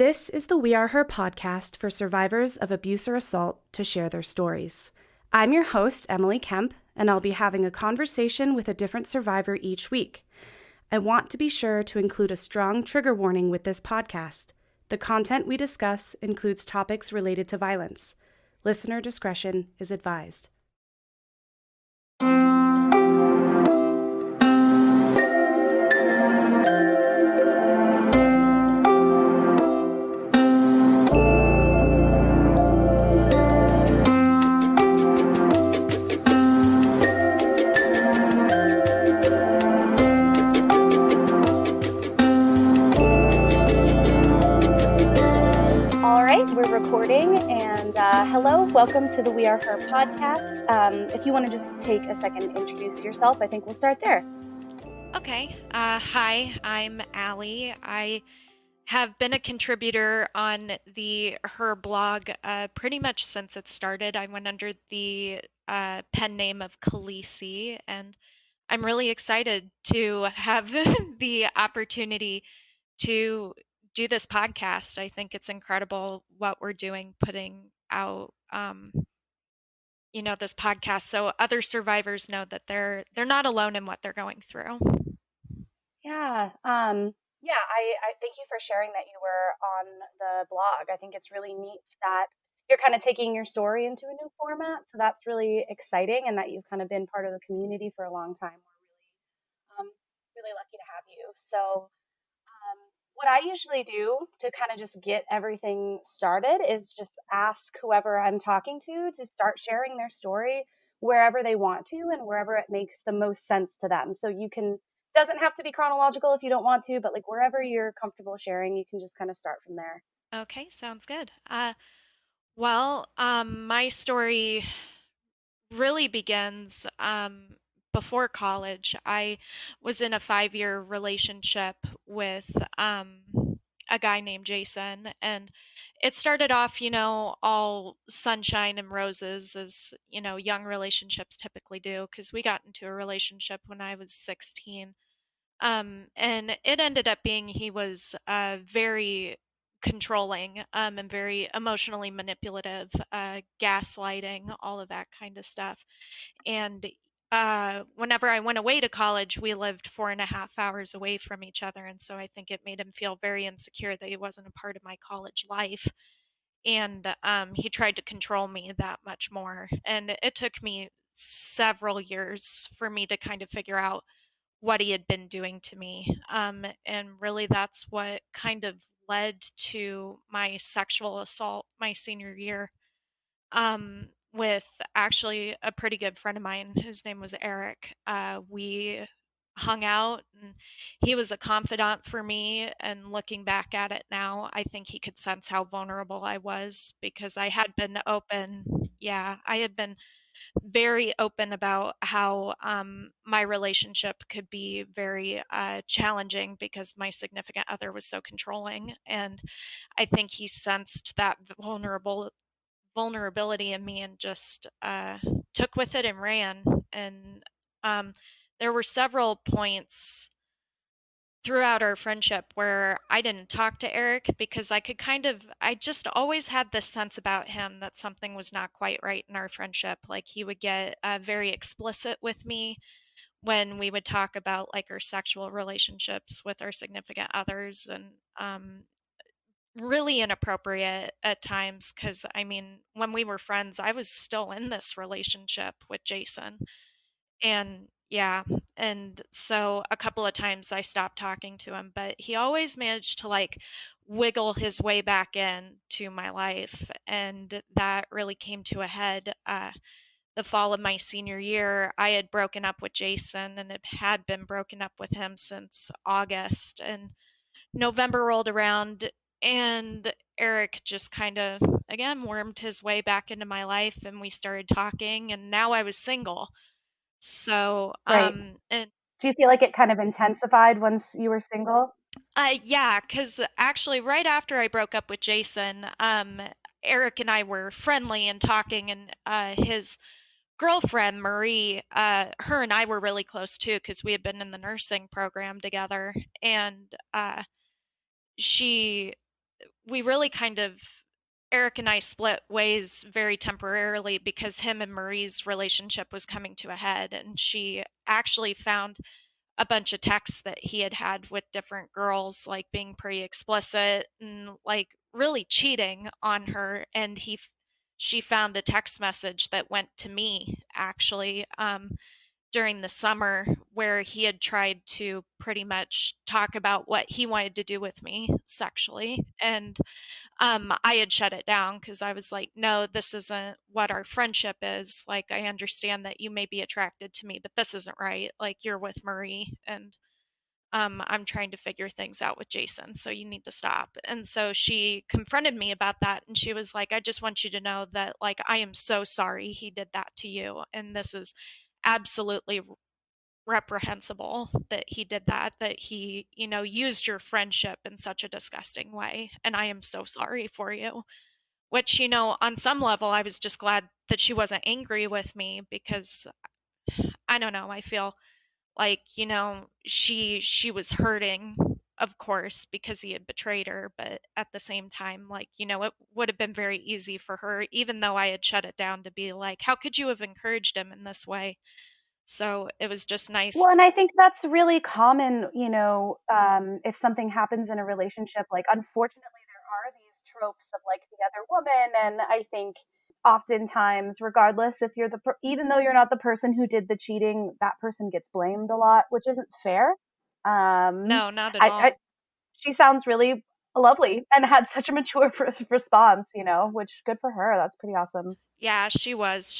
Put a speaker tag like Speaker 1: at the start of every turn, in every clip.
Speaker 1: This is the We Are Her podcast for survivors of abuse or assault to share their stories. I'm your host, Emily Kemp, and I'll be having a conversation with a different survivor each week. I want to be sure to include a strong trigger warning with this podcast. The content we discuss includes topics related to violence. Listener discretion is advised. And hello, welcome to the We Are Her podcast. If you want to just take a second and introduce yourself, I think we'll start there.
Speaker 2: Okay. Hi, I'm Allie. I have been a contributor on the Her blog pretty much since it started. I went under the pen name of Khaleesi, and I'm really excited to have the opportunity to do this podcast. I think it's incredible what we're doing, putting out this podcast so other survivors know that they're not alone in what they're going through.
Speaker 1: Yeah. I thank you for sharing that you were on the blog. I think it's really neat that you're kind of taking your story into a new format. So that's really exciting, and that you've kind of been part of the community for a long time. We're really lucky to have you. So what I usually do to kind of just get everything started is just ask whoever I'm talking to start sharing their story wherever they want to and wherever it makes the most sense to them. So you can, doesn't have to be chronological if you don't want to, but like wherever you're comfortable sharing, you can just kind of start from there.
Speaker 2: Okay, sounds good. My story really begins before college. I was in a 5-year relationship with a guy named Jason, and it started off, all sunshine and roses, as, young relationships typically do, because we got into a relationship when I was 16. And it ended up being he was very controlling and very emotionally manipulative, gaslighting, all of that kind of stuff. And whenever I went away to college, we lived 4.5 hours away from each other. And so I think it made him feel very insecure that he wasn't a part of my college life. And he tried to control me that much more. And it took me several years for me to kind of figure out what he had been doing to me. And really, that's what kind of led to my sexual assault my senior year, with actually a pretty good friend of mine whose name was Eric. We hung out, and he was a confidant for me. And looking back at it now, I think he could sense how vulnerable I was, because I had been open. Yeah, I had been very open about how my relationship could be very challenging because my significant other was so controlling. And I think he sensed that vulnerability in me and just took with it and ran. And there were several points throughout our friendship where I didn't talk to Eric, because I just always had this sense about him that something was not quite right in our friendship. Like, he would get very explicit with me when we would talk about like our sexual relationships with our significant others, and really inappropriate at times, because I mean, when we were friends, I was still in this relationship with Jason. And yeah, and so a couple of times I stopped talking to him, but he always managed to like wiggle his way back in to my life. And that really came to a head the fall of my senior year. I had broken up with Jason and had been broken up with him since August. And November rolled around, and Eric just kind of, again, wormed his way back into my life, and we started talking, and now I was single. So,
Speaker 1: Right.
Speaker 2: and
Speaker 1: Do you feel like it kind of intensified once you were single?
Speaker 2: yeah, because actually, right after I broke up with Jason, Eric and I were friendly and talking, and his girlfriend Marie, her and I were really close too, because we had been in the nursing program together. And she we really kind of Eric and I split ways very temporarily because him and Marie's relationship was coming to a head, and she actually found a bunch of texts that he had had with different girls, like being pretty explicit and like really cheating on her. And she found a text message that went to me actually during the summer where he had tried to pretty much talk about what he wanted to do with me sexually. And I had shut it down because I was like, no, this isn't what our friendship is. Like, I understand that you may be attracted to me, but this isn't right. Like, you're with Marie, and I'm trying to figure things out with Jason, so you need to stop. And so she confronted me about that, and she was like, I just want you to know that, like, I am so sorry he did that to you, and this is absolutely reprehensible that he did that, that he, used your friendship in such a disgusting way. And I am so sorry for you. Which, on some level, I was just glad that she wasn't angry with me because I don't know, I feel like, she was hurting, of course, because he had betrayed her, but at the same time, like, it would have been very easy for her, even though I had shut it down, to be like, how could you have encouraged him in this way? So it was just nice.
Speaker 1: Well, and I think that's really common, if something happens in a relationship, like unfortunately there are these tropes of like the other woman. And I think oftentimes, regardless if you're even though you're not the person who did the cheating, that person gets blamed a lot, which isn't fair. Um,
Speaker 2: No, not at
Speaker 1: I
Speaker 2: all.
Speaker 1: she sounds really lovely and had such a mature response, which good for her. That's pretty awesome.
Speaker 2: Yeah, she was.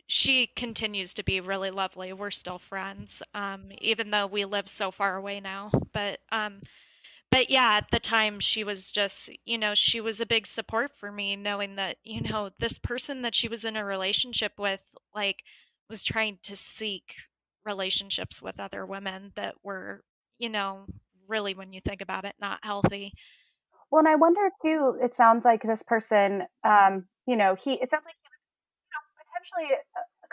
Speaker 2: She continues to be really lovely. We're still friends, even though we live so far away now. But yeah, at the time she was just, she was a big support for me, knowing that, this person that she was in a relationship with, like, was trying to seek relationships with other women that were, you know, really, when you think about it, not healthy.
Speaker 1: Well, and I wonder too, it sounds like this person, it sounds like potentially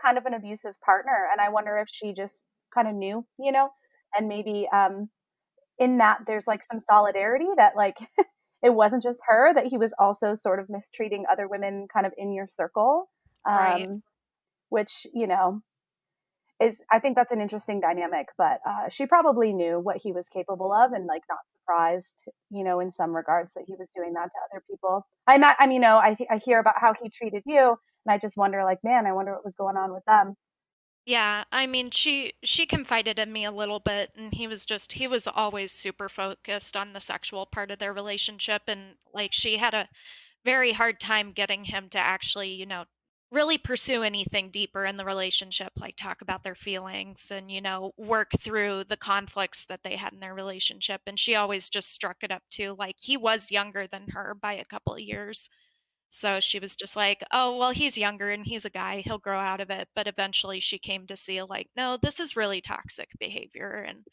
Speaker 1: kind of an abusive partner. And I wonder if she just kind of knew, and maybe in that there's like some solidarity that like it wasn't just her, that he was also sort of mistreating other women kind of in your circle,
Speaker 2: Right.
Speaker 1: um, which, is, I think that's an interesting dynamic, but she probably knew what he was capable of and like not surprised, in some regards that he was doing that to other people. I hear about how he treated you, and I just wonder, like, man, I wonder what was going on with them.
Speaker 2: Yeah, I mean, she confided in me a little bit, and he was always super focused on the sexual part of their relationship, and like she had a very hard time getting him to actually, really pursue anything deeper in the relationship, like talk about their feelings and, work through the conflicts that they had in their relationship. And she always just struck it up too. Like he was younger than her by a couple of years. So she was just like, oh, well, he's younger and he's a guy. He'll grow out of it. But eventually she came to see, like, no, this is really toxic behavior. And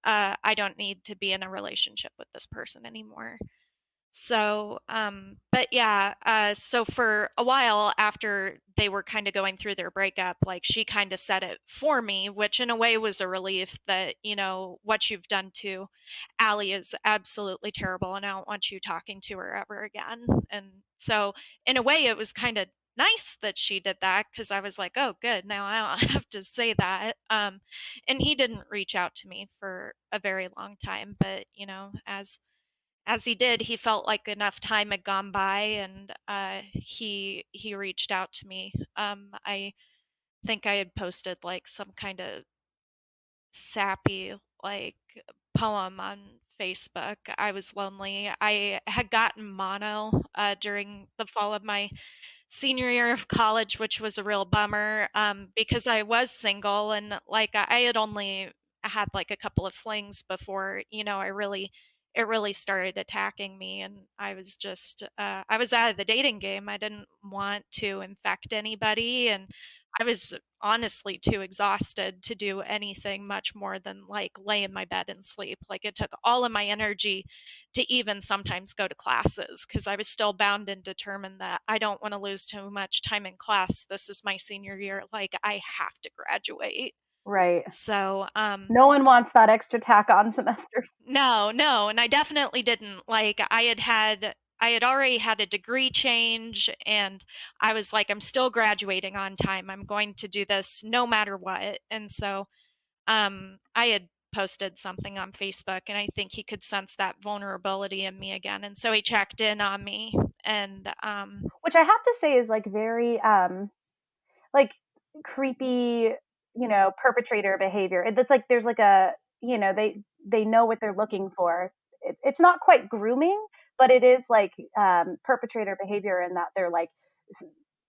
Speaker 2: I don't need to be in a relationship with this person anymore. So, but yeah, so for a while after they were kind of going through their breakup, like she kind of said it for me, which in a way was a relief that, what you've done to Allie is absolutely terrible and I don't want you talking to her ever again. And so, in a way, it was kind of nice that she did that because I was like, oh, good, now I don't have to say that. And he didn't reach out to me for a very long time, but, as he did, he felt like enough time had gone by, and he reached out to me. I think I had posted like some kind of sappy like poem on Facebook. I was lonely. I had gotten mono during the fall of my senior year of college, which was a real bummer because I was single and like I had only had like a couple of flings before, it really started attacking me. And I was just, I was out of the dating game. I didn't want to infect anybody. And I was honestly too exhausted to do anything much more than like lay in my bed and sleep. Like it took all of my energy to even sometimes go to classes because I was still bound and determined that I don't want to lose too much time in class. This is my senior year. Like, I have to graduate.
Speaker 1: Right.
Speaker 2: So,
Speaker 1: No one wants that extra tack on semester.
Speaker 2: no, no, and I definitely didn't. Like I had already had a degree change and I was like I'm still graduating on time. I'm going to do this no matter what. And so I had posted something on Facebook and I think he could sense that vulnerability in me again. And so he checked in on me and
Speaker 1: Which I have to say is like very like creepy, perpetrator behavior. It's like there's like a, they know what they're looking for. It's not quite grooming, but it is like perpetrator behavior in that they're like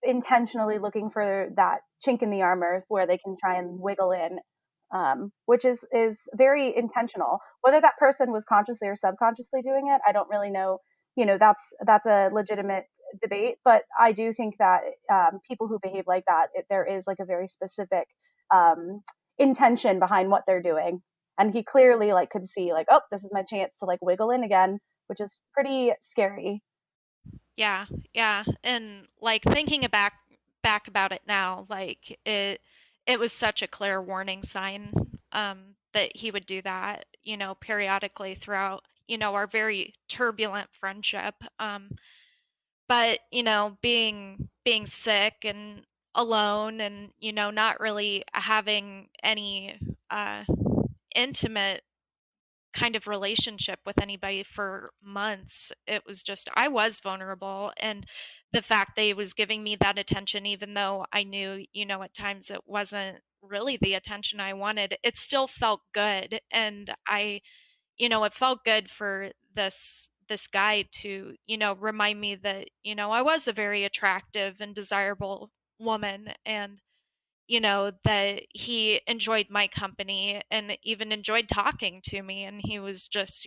Speaker 1: intentionally looking for that chink in the armor where they can try and wiggle in, which is very intentional. Whether that person was consciously or subconsciously doing it, I don't really know. That's a legitimate debate, but I do think that people who behave like that, there is like a very specific um, intention behind what they're doing, and he clearly like could see like, oh, this is my chance to like wiggle in again, which is pretty scary.
Speaker 2: yeah, yeah. And like thinking back about it now, like it was such a clear warning sign that he would do that, periodically throughout, our very turbulent friendship. But, being sick and alone and, not really having any intimate kind of relationship with anybody for months. It was just I was vulnerable and the fact that he was giving me that attention even though I knew, at times it wasn't really the attention I wanted, it still felt good and it felt good for this guy to, remind me that, I was a very attractive and desirable woman and that he enjoyed my company and even enjoyed talking to me. And he was just,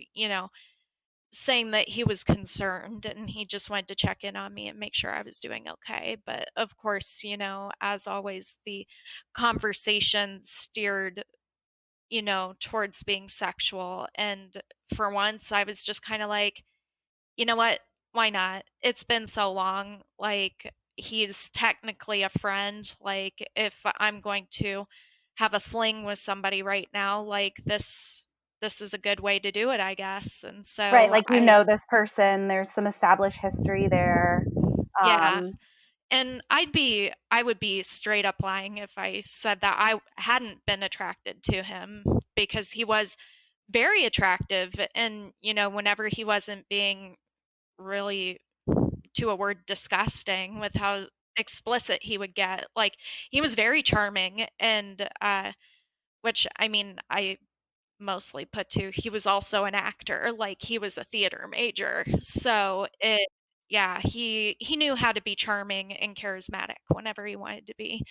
Speaker 2: saying that he was concerned and he just wanted to check in on me and make sure I was doing okay. But of course, as always, the conversation steered, towards being sexual. And for once, I was just kind of like, you know what? Why not? It's been so long. Like, he's technically a friend. Like, if I'm going to have a fling with somebody right now, like this is a good way to do it, I guess. And
Speaker 1: Right,
Speaker 2: so
Speaker 1: like this person, there's some established history there.
Speaker 2: yeah.
Speaker 1: um
Speaker 2: And I would be straight up lying if I said that I hadn't been attracted to him because he was very attractive and whenever he wasn't being really to a word disgusting with how explicit he would get. Like he was very charming and which I mean I mostly put to he was also an actor, like he was a theater major. So it yeah, he knew how to be charming and charismatic whenever he wanted to be.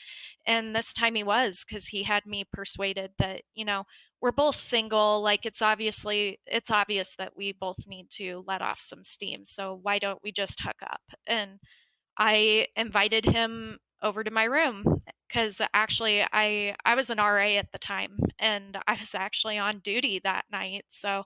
Speaker 2: And this time he was cuz he had me persuaded that, we're both single, like it's obvious that we both need to let off some steam. So why don't we just hook up? And I invited him over to my room because actually I was an RA at the time and I was actually on duty that night. So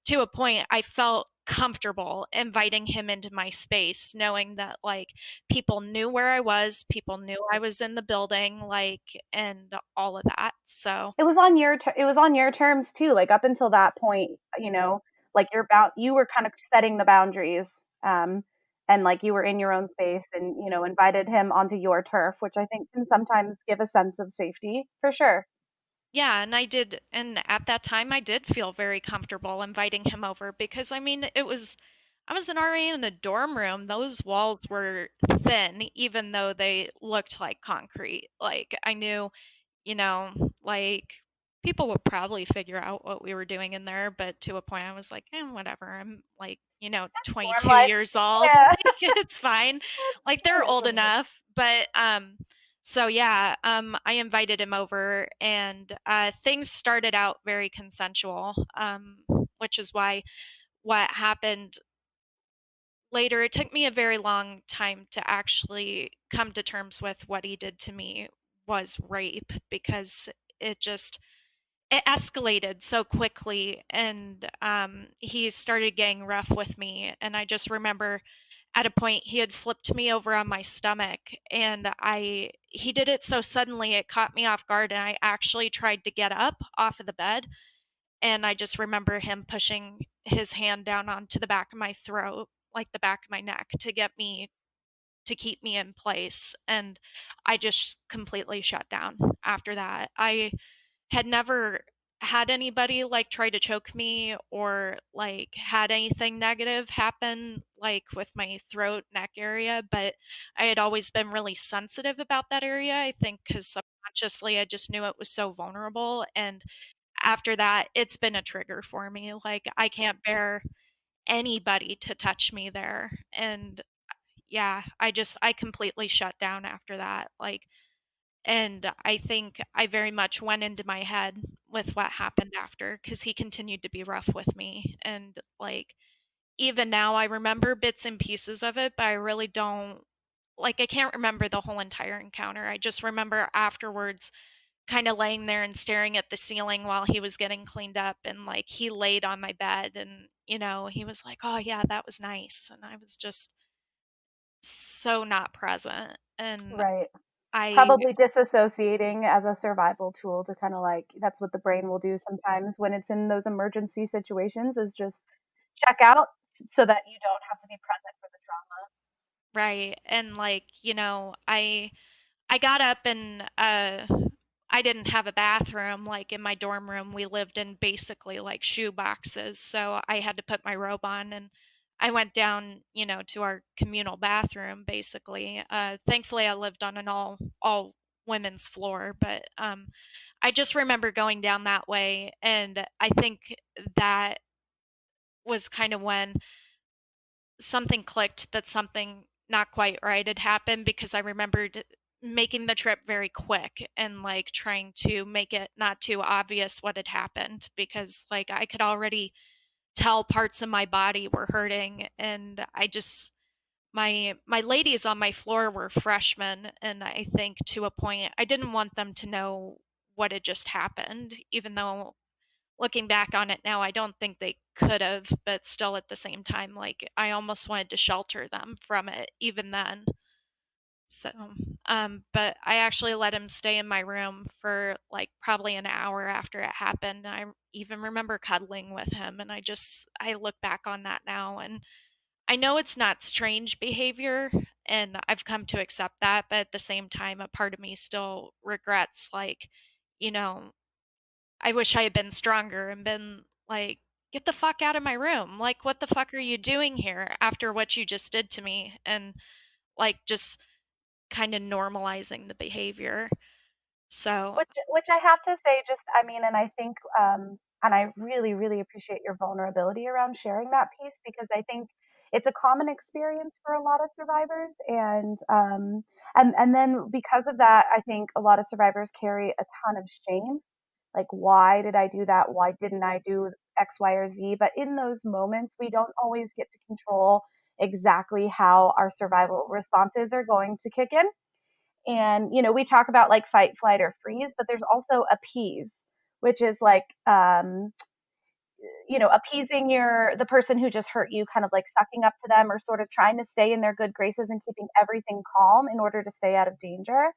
Speaker 2: to a point I felt comfortable inviting him into my space knowing that like people knew where I was, people knew I was in the building like and all of that. So
Speaker 1: it was on your terms too, like up until that point, like you were kind of setting the boundaries, and like you were in your own space and invited him onto your turf, which I think can sometimes give a sense of safety for sure.
Speaker 2: yeah, and and at that time I did feel very comfortable inviting him over because I mean, I was an RA in a dorm room. Those walls were thin, even though they looked like concrete. Like I knew, like people would probably figure out what we were doing in there, but to a point I was like, whatever. I'm like,
Speaker 1: Dorm
Speaker 2: 22
Speaker 1: life.
Speaker 2: years old.
Speaker 1: Yeah.
Speaker 2: Like it's fine. Like they're
Speaker 1: Sure,
Speaker 2: old
Speaker 1: totally.
Speaker 2: enough, but so yeah, I invited him over, and things started out very consensual, which is why what happened later. It took me a very long time to actually come to terms with what he did to me was rape because it just it escalated so quickly, and he started getting rough with me, and I just remember at a point he had flipped me over on my stomach, and I he did it so suddenly it caught me off guard, and I actually tried to get up off of the bed, and I just remember him pushing his hand down onto the back of my throat, like the back of my neck, to keep me in place, and I just completely shut down after that. I had never had anybody like try to choke me or like had anything negative happen like with my throat neck area, but I had always been really sensitive about that area, I think, because subconsciously I just knew it was so vulnerable. And after that it's been a trigger for me. Like, I can't bear anybody to touch me there. And yeah, I completely shut down after that. Like, and I think I very much went into my head with what happened after, because he continued to be rough with me. And like, even now, I remember bits and pieces of it, but I really don't, like, I can't remember the whole entire encounter. I just remember afterwards kind of laying there and staring at the ceiling while he was getting cleaned up. And like, he laid on my bed and, he was like, oh, yeah, that was nice. And I was just so not present. And
Speaker 1: Right.
Speaker 2: I,
Speaker 1: Probably disassociating as a survival tool to kind of like, that's what the brain will do sometimes when it's in those emergency situations, is just check out so that you don't have to be present for the trauma.
Speaker 2: right. And like, I got up and I didn't have a bathroom. Like, in my dorm room, we lived in basically like shoe boxes. So I had to put my robe on and I went down, to our communal bathroom basically. Thankfully I lived on an all women's floor, but I just remember going down that way, and I think that was kind of when something clicked, that something not quite right had happened, because I remembered making the trip very quick and like trying to make it not too obvious what had happened, because like I could already tell parts of my body were hurting. And I just, my ladies on my floor were freshmen, and I think to a point I didn't want them to know what had just happened, even though looking back on it now, I don't think they could have, but still at the same time, like, I almost wanted to shelter them from it even then. So, but I actually let him stay in my room for like probably an hour after it happened. I even remember cuddling with him, and I look back on that now, and I know it's not strange behavior, and I've come to accept that, but at the same time, a part of me still regrets, like, you know, I wish I had been stronger and been like, "Get the fuck out of my room. Like, what the fuck are you doing here after what you just did to me?" And like, just kind of normalizing the behavior. So,
Speaker 1: Which I have to say, just I mean, and I think, and I really, really appreciate your vulnerability around sharing that piece, because I think it's a common experience for a lot of survivors, and then because of that, I think a lot of survivors carry a ton of shame. Like, why did I do that? Why didn't I do X, Y, or Z? But in those moments, we don't always get to control exactly how our survival responses are going to kick in. And, we talk about like fight, flight, or freeze, but there's also appease, which is like, appeasing the person who just hurt you, kind of like sucking up to them, or sort of trying to stay in their good graces and keeping everything calm in order to stay out of danger.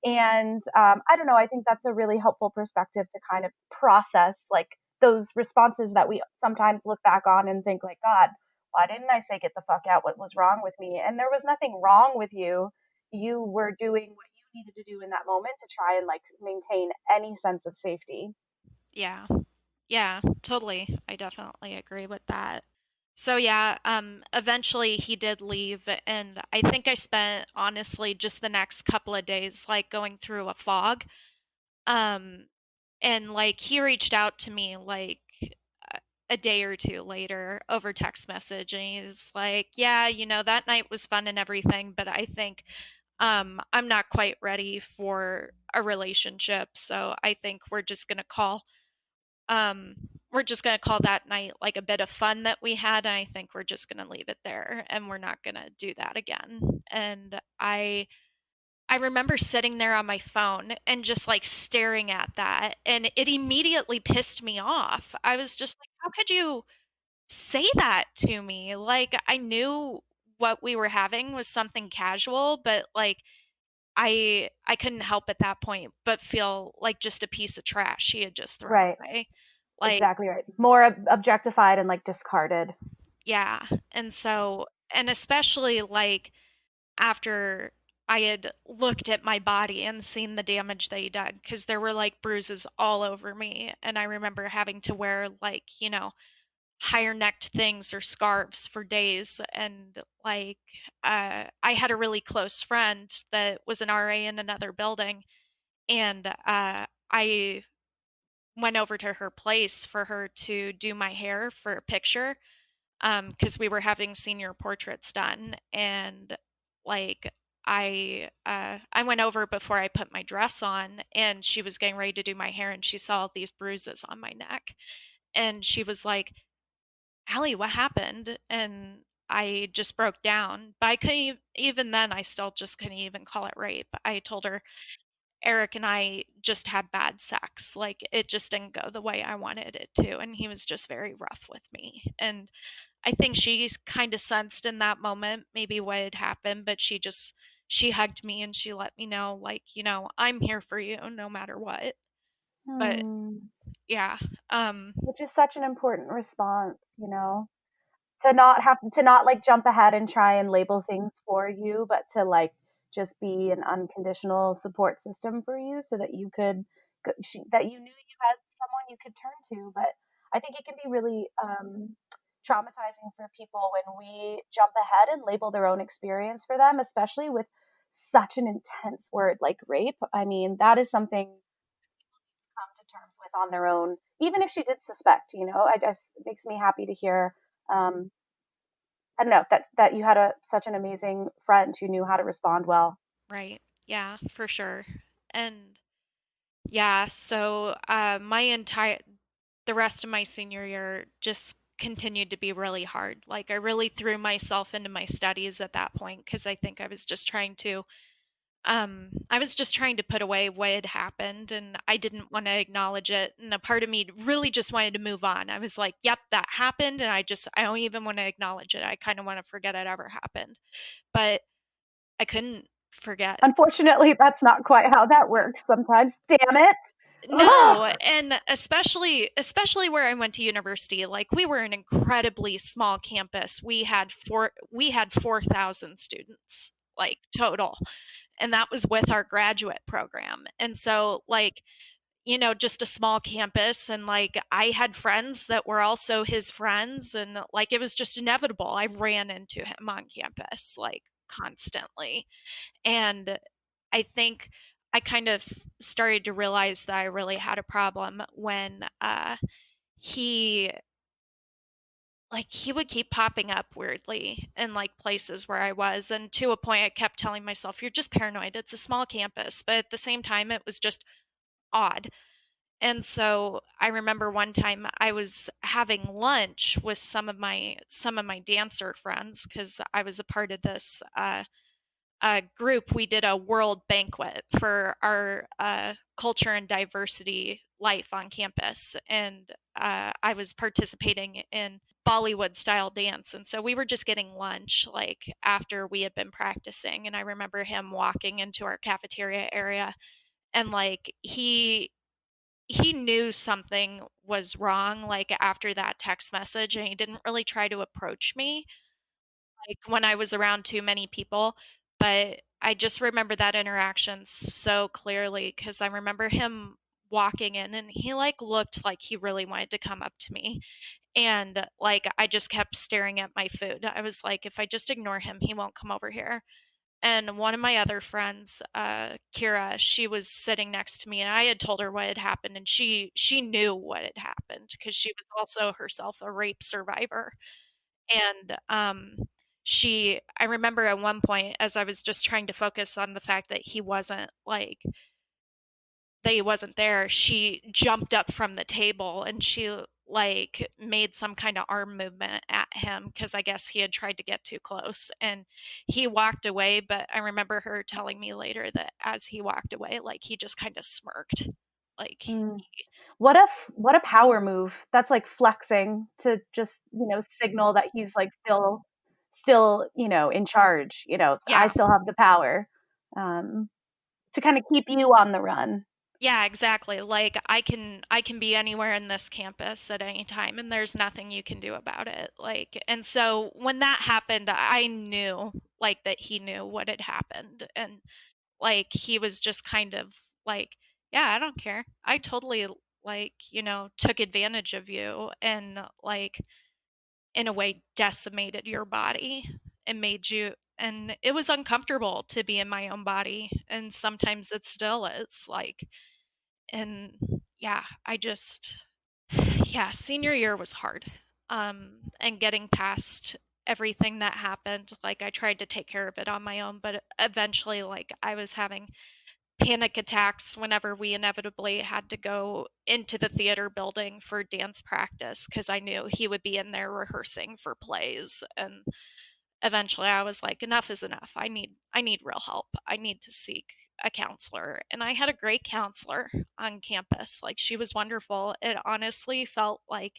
Speaker 1: And I don't know, I think that's a really helpful perspective to kind of process like those responses that we sometimes look back on and think like, God, why didn't I say get the fuck out? What was wrong with me? And there was nothing wrong with you. You were doing what you needed to do in that moment to try and like maintain any sense of safety.
Speaker 2: yeah. Yeah, totally. I definitely agree with that. So yeah, eventually he did leave, and I think I spent honestly just the next couple of days like going through a fog. Um and like he reached out to me like a a day or two later over text message, and he's like, "Yeah, that night was fun and everything, but I think I'm not quite ready for a relationship, so I think um we're just going to call that night like a bit of fun that we had, and I think we're just going to leave it there, and we're not going to do that again." And I remember sitting there on my phone and just like staring at that, and it immediately pissed me off. I was just like, how could you say that to me? Like, I knew what we were having was something casual, but like I couldn't help at that point but feel like just a piece of trash he had just thrown
Speaker 1: Right.
Speaker 2: away. Like,
Speaker 1: Exactly right. More objectified and like discarded.
Speaker 2: yeah. And so, and especially like after I had looked at my body and seen the damage they did, because there were like bruises all over me. And I remember having to wear like, higher necked things or scarves for days. And like, I had a really close friend that was an RA in another building. And I went over to her place for her to do my hair for a picture, because we were having senior portraits done. And like, I went over before I put my dress on, and she was getting ready to do my hair, and she saw these bruises on my neck, and she was like, "Allie, what happened?" And I just broke down. But I couldn't even then. I still just couldn't even call it rape. I told her Eric and I just had bad sex. Like, it just didn't go the way I wanted it to, and he was just very rough with me. And I think she kind of sensed in that moment maybe what had happened, but she hugged me and she let me know, like, I'm here for you no matter what. But
Speaker 1: Hmm.
Speaker 2: yeah, um
Speaker 1: Which is such an important response, you know, to not have to not like jump ahead and try and label things for you, but to like just be an unconditional support system for you so that you could that you knew you had someone you could turn to. But I think it can be really traumatizing for people when we jump ahead and label their own experience for them, especially with such an intense word like rape. I mean, that is something come to terms with on their own, even if she did suspect. I just it makes me happy to hear. Um, I don't know that you had such an amazing friend who knew how to respond well.
Speaker 2: right. Yeah, for sure. And yeah, so my entire the rest of my senior year just continued to be really hard. Like, I really threw myself into my studies at that point because I think I was just trying to put away what had happened, and I didn't want to acknowledge it. And a part of me really just wanted to move on. I was like, yep, that happened. And I don't even want to acknowledge it. I kind of want to forget it ever happened. But I couldn't forget.
Speaker 1: Unfortunately, that's not quite how that works sometimes. Damn it.
Speaker 2: No,
Speaker 1: Ugh.
Speaker 2: and especially where I went to university, like, we were an incredibly small campus. We had 4,000 students, like, total. And that was with our graduate program. And so, like, just a small campus, and like I had friends that were also his friends, and like it was just inevitable. I ran into him on campus like constantly. And I think I kind of started to realize that I really had a problem when he he would keep popping up weirdly in like places where I was, and to a point I kept telling myself, you're just paranoid. It's a small campus. But at the same time it was just odd. And so I remember one time I was having lunch with some of my dancer friends, because I was a part of this group. We did a world banquet for our culture and diversity life on campus, and I was participating in Bollywood style dance. And so we were just getting lunch like after we had been practicing, and I remember him walking into our cafeteria area, and like he knew something was wrong like after that text message, and he didn't really try to approach me like when I was around too many people. But I just remember that interaction so clearly, because I remember him walking in, and he like looked like he really wanted to come up to me. And like I just kept staring at my food. I was like, if I just ignore him, he won't come over here. And one of my other friends, Kira, she was sitting next to me, and I had told her what had happened, and she knew what had happened because she was also herself a rape survivor. And I remember at one point, as I was just trying to focus on the fact that he wasn't there, she jumped up from the table and she like made some kind of arm movement at him, because I guess he had tried to get too close, and he walked away. But I remember her telling me later that as he walked away, like he just kind of smirked. Like,
Speaker 1: Mm. What a power move. That's like flexing to just, signal that he's like still. still, in charge. I
Speaker 2: Yeah.
Speaker 1: still have the power, um, to kind of keep you on the run.
Speaker 2: Yeah, exactly. Like I can be anywhere in this campus at any time and there's nothing you can do about it. Like and so when that happened, I knew like that he knew what had happened and like he was just kind of like, yeah, I don't care. I totally like, took advantage of you and like in a way decimated your body and made you and it was uncomfortable to be in my own body and sometimes it still is like and yeah, I just yeah, senior year was hard. And getting past everything that happened, like I tried to take care of it on my own, but eventually like I was having panic attacks whenever we inevitably had to go into the theater building for dance practice because I knew he would be in there rehearsing for plays and eventually I was like enough is enough. I need real help. I need to seek a counselor. And I had a great counselor on campus. Like she was wonderful. It honestly felt like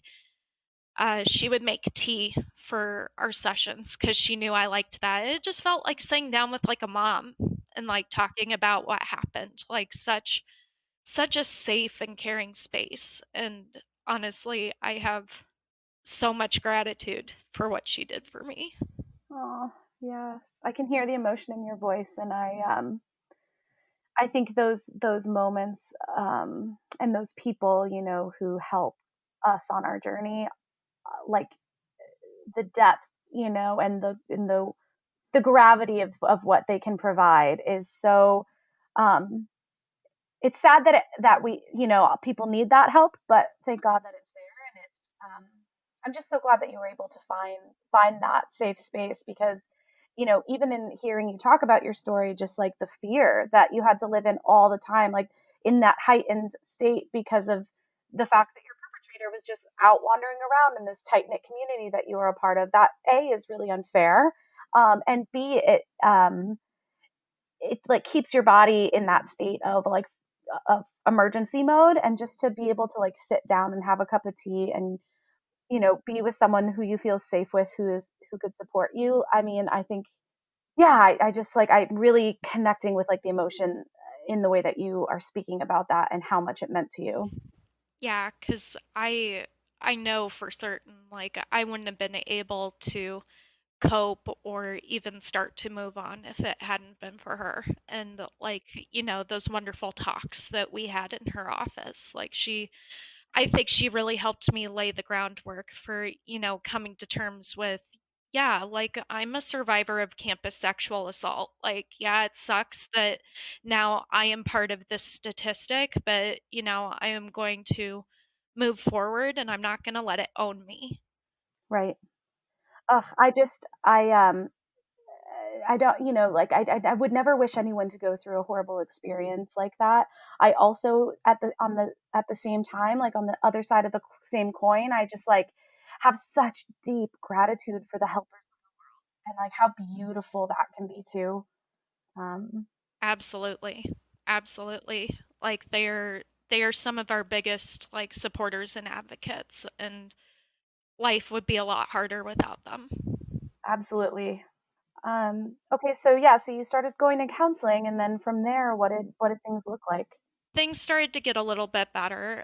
Speaker 2: she would make tea for our sessions because she knew I liked that. It just felt like sitting down with like a mom and like talking about what happened. Like such a safe and caring space. And honestly, I have so much gratitude for what she did for me.
Speaker 1: Oh, yes. I can hear the emotion in your voice, and I think those moments, and those people, who help us on our journey, like the depth, and the gravity of what they can provide is so, um, it's sad that we, people need that help, but thank God that it's there. And I'm just so glad that you were able to find that safe space, because even in hearing you talk about your story, just like the fear that you had to live in all the time, like in that heightened state because of the fact that your perpetrator was just out wandering around in this tight knit community that you were a part of, that A is really unfair, and B, it like keeps your body in that state of like of emergency mode. And just to be able to like sit down and have a cup of tea and be with someone who you feel safe with, who could support you. I mean, I think, yeah, I just like, I'm really connecting with like the emotion in the way that you are speaking about that and how much it meant to you.
Speaker 2: Yeah, because I know for certain like I wouldn't have been able to cope or even start to move on if it hadn't been for her. And like, those wonderful talks that we had in her office. Like I think she really helped me lay the groundwork for, coming to terms with, yeah, like I'm a survivor of campus sexual assault. Like, yeah, it sucks that now I am part of this statistic, but, I am going to move forward and I'm not going to let it own me.
Speaker 1: Right. I don't, like I would never wish anyone to go through a horrible experience like that. I also, at the same time, like on the other side of the same coin, I just like have such deep gratitude for the helpers and like how beautiful that can be too. Um,
Speaker 2: Absolutely. Absolutely. Like they are some of our biggest like supporters and advocates and life would be a lot harder without them.
Speaker 1: Absolutely. Okay, so yeah, so you started going to counseling, and then from there, what did things look like?
Speaker 2: Things started to get a little bit better.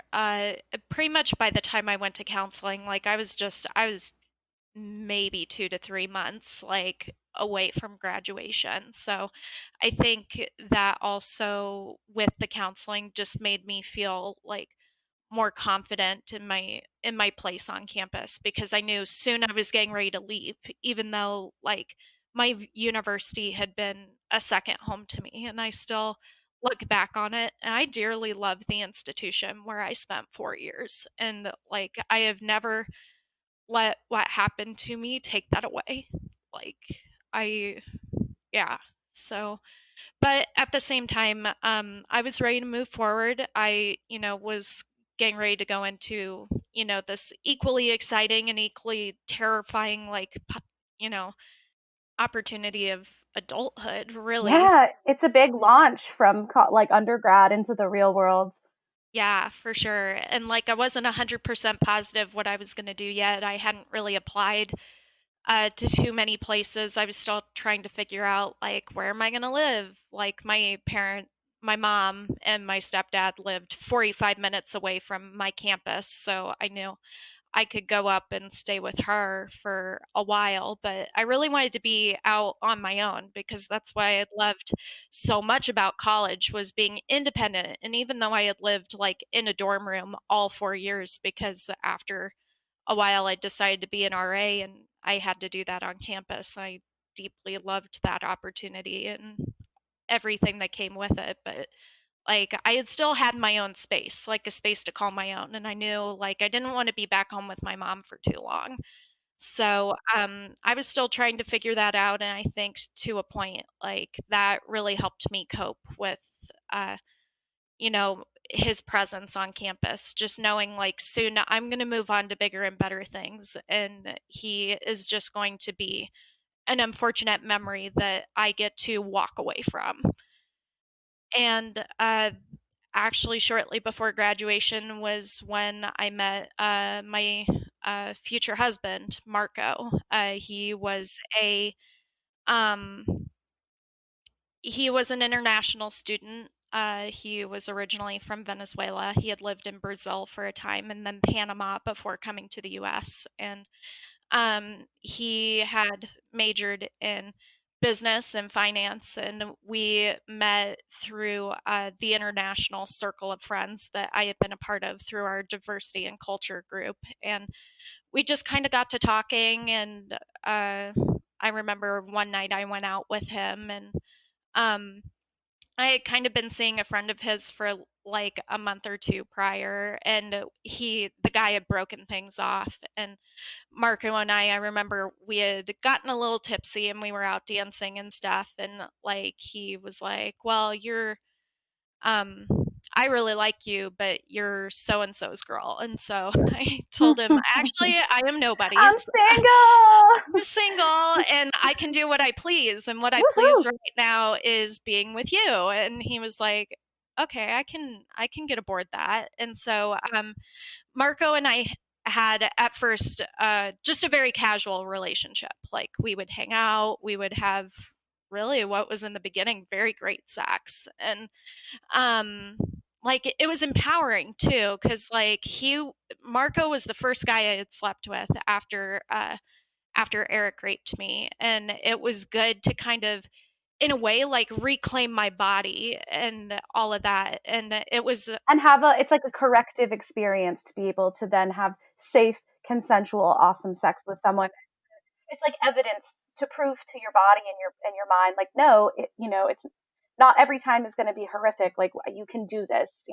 Speaker 2: Pretty much by the time I went to counseling, like I was maybe 2 to 3 months like away from graduation. So I think that also with the counseling just made me feel like more confident in my place on campus because I knew soon I was getting ready to leave, even though like my university had been a second home to me, and I still look back on it and I dearly love the institution where I spent 4 years, and like I have never let what happened to me take that away. Like I yeah. So but at the same time, I was ready to move forward. I, was getting ready to go into, this equally exciting and equally terrifying, like, opportunity of adulthood, really.
Speaker 1: Yeah, it's a big launch from like undergrad into the real world.
Speaker 2: Yeah, for sure. And like, I wasn't 100% positive what I was going to do yet. I hadn't really applied to too many places. I was still trying to figure out like where am I going to live? Like my mom and my stepdad lived 45 minutes away from my campus, so I knew I could go up and stay with her for a while, but I really wanted to be out on my own because that's why I loved so much about college was being independent. And even though I had lived like in a dorm room all 4 years, because after a while I decided to be an RA and I had to do that on campus, I deeply loved that opportunity and everything that came with it. But like I had still had my own space, like a space to call my own, and I knew like I didn't want to be back home with my mom for too long. So, I was still trying to figure that out, and I think to a point, like that really helped me cope with, uh, you know, his presence on campus. Just knowing like soon I'm going to move on to bigger and better things, and he is just going to be an unfortunate memory that I get to walk away from. And actually, shortly before graduation was when I met my future husband, Marco. Um, he was an international student. He was originally from Venezuela. He had lived in Brazil for a time and then Panama before coming to the US. And he had majored in business and finance, and we met through the international circle of friends that I had been a part of through our diversity and culture group. And we just kind of got to talking, and I remember one night I went out with him, and um, I had kind of been seeing a friend of his for like a month or two prior, and the guy had broken things off. And Marco and I remember we had gotten a little tipsy and we were out dancing and stuff. And like, he was like, well, um, I really like you, but you're so and so's girl. And so I told him, actually, I am
Speaker 1: I'm
Speaker 2: nobody's.
Speaker 1: single.
Speaker 2: I'm single and I can do what I please. And what I please
Speaker 1: Woohoo!
Speaker 2: right now is being with you. And he was like, okay, I can get aboard that. And so Marco and I had at first just a very casual relationship. Like we would hang out, we would have really what was in the beginning very great sex. And um like it was empowering too, because like he Marco was the first guy I had slept with after Eric raped me. And it was good to kind of, in a way, like reclaim my body and all of that. And it was
Speaker 1: And it's like a corrective experience to be able to then have safe, consensual, awesome sex with someone. It's like evidence to prove to your body and your mind, like, no, it's not every time is going to be horrific. Like, you can do this.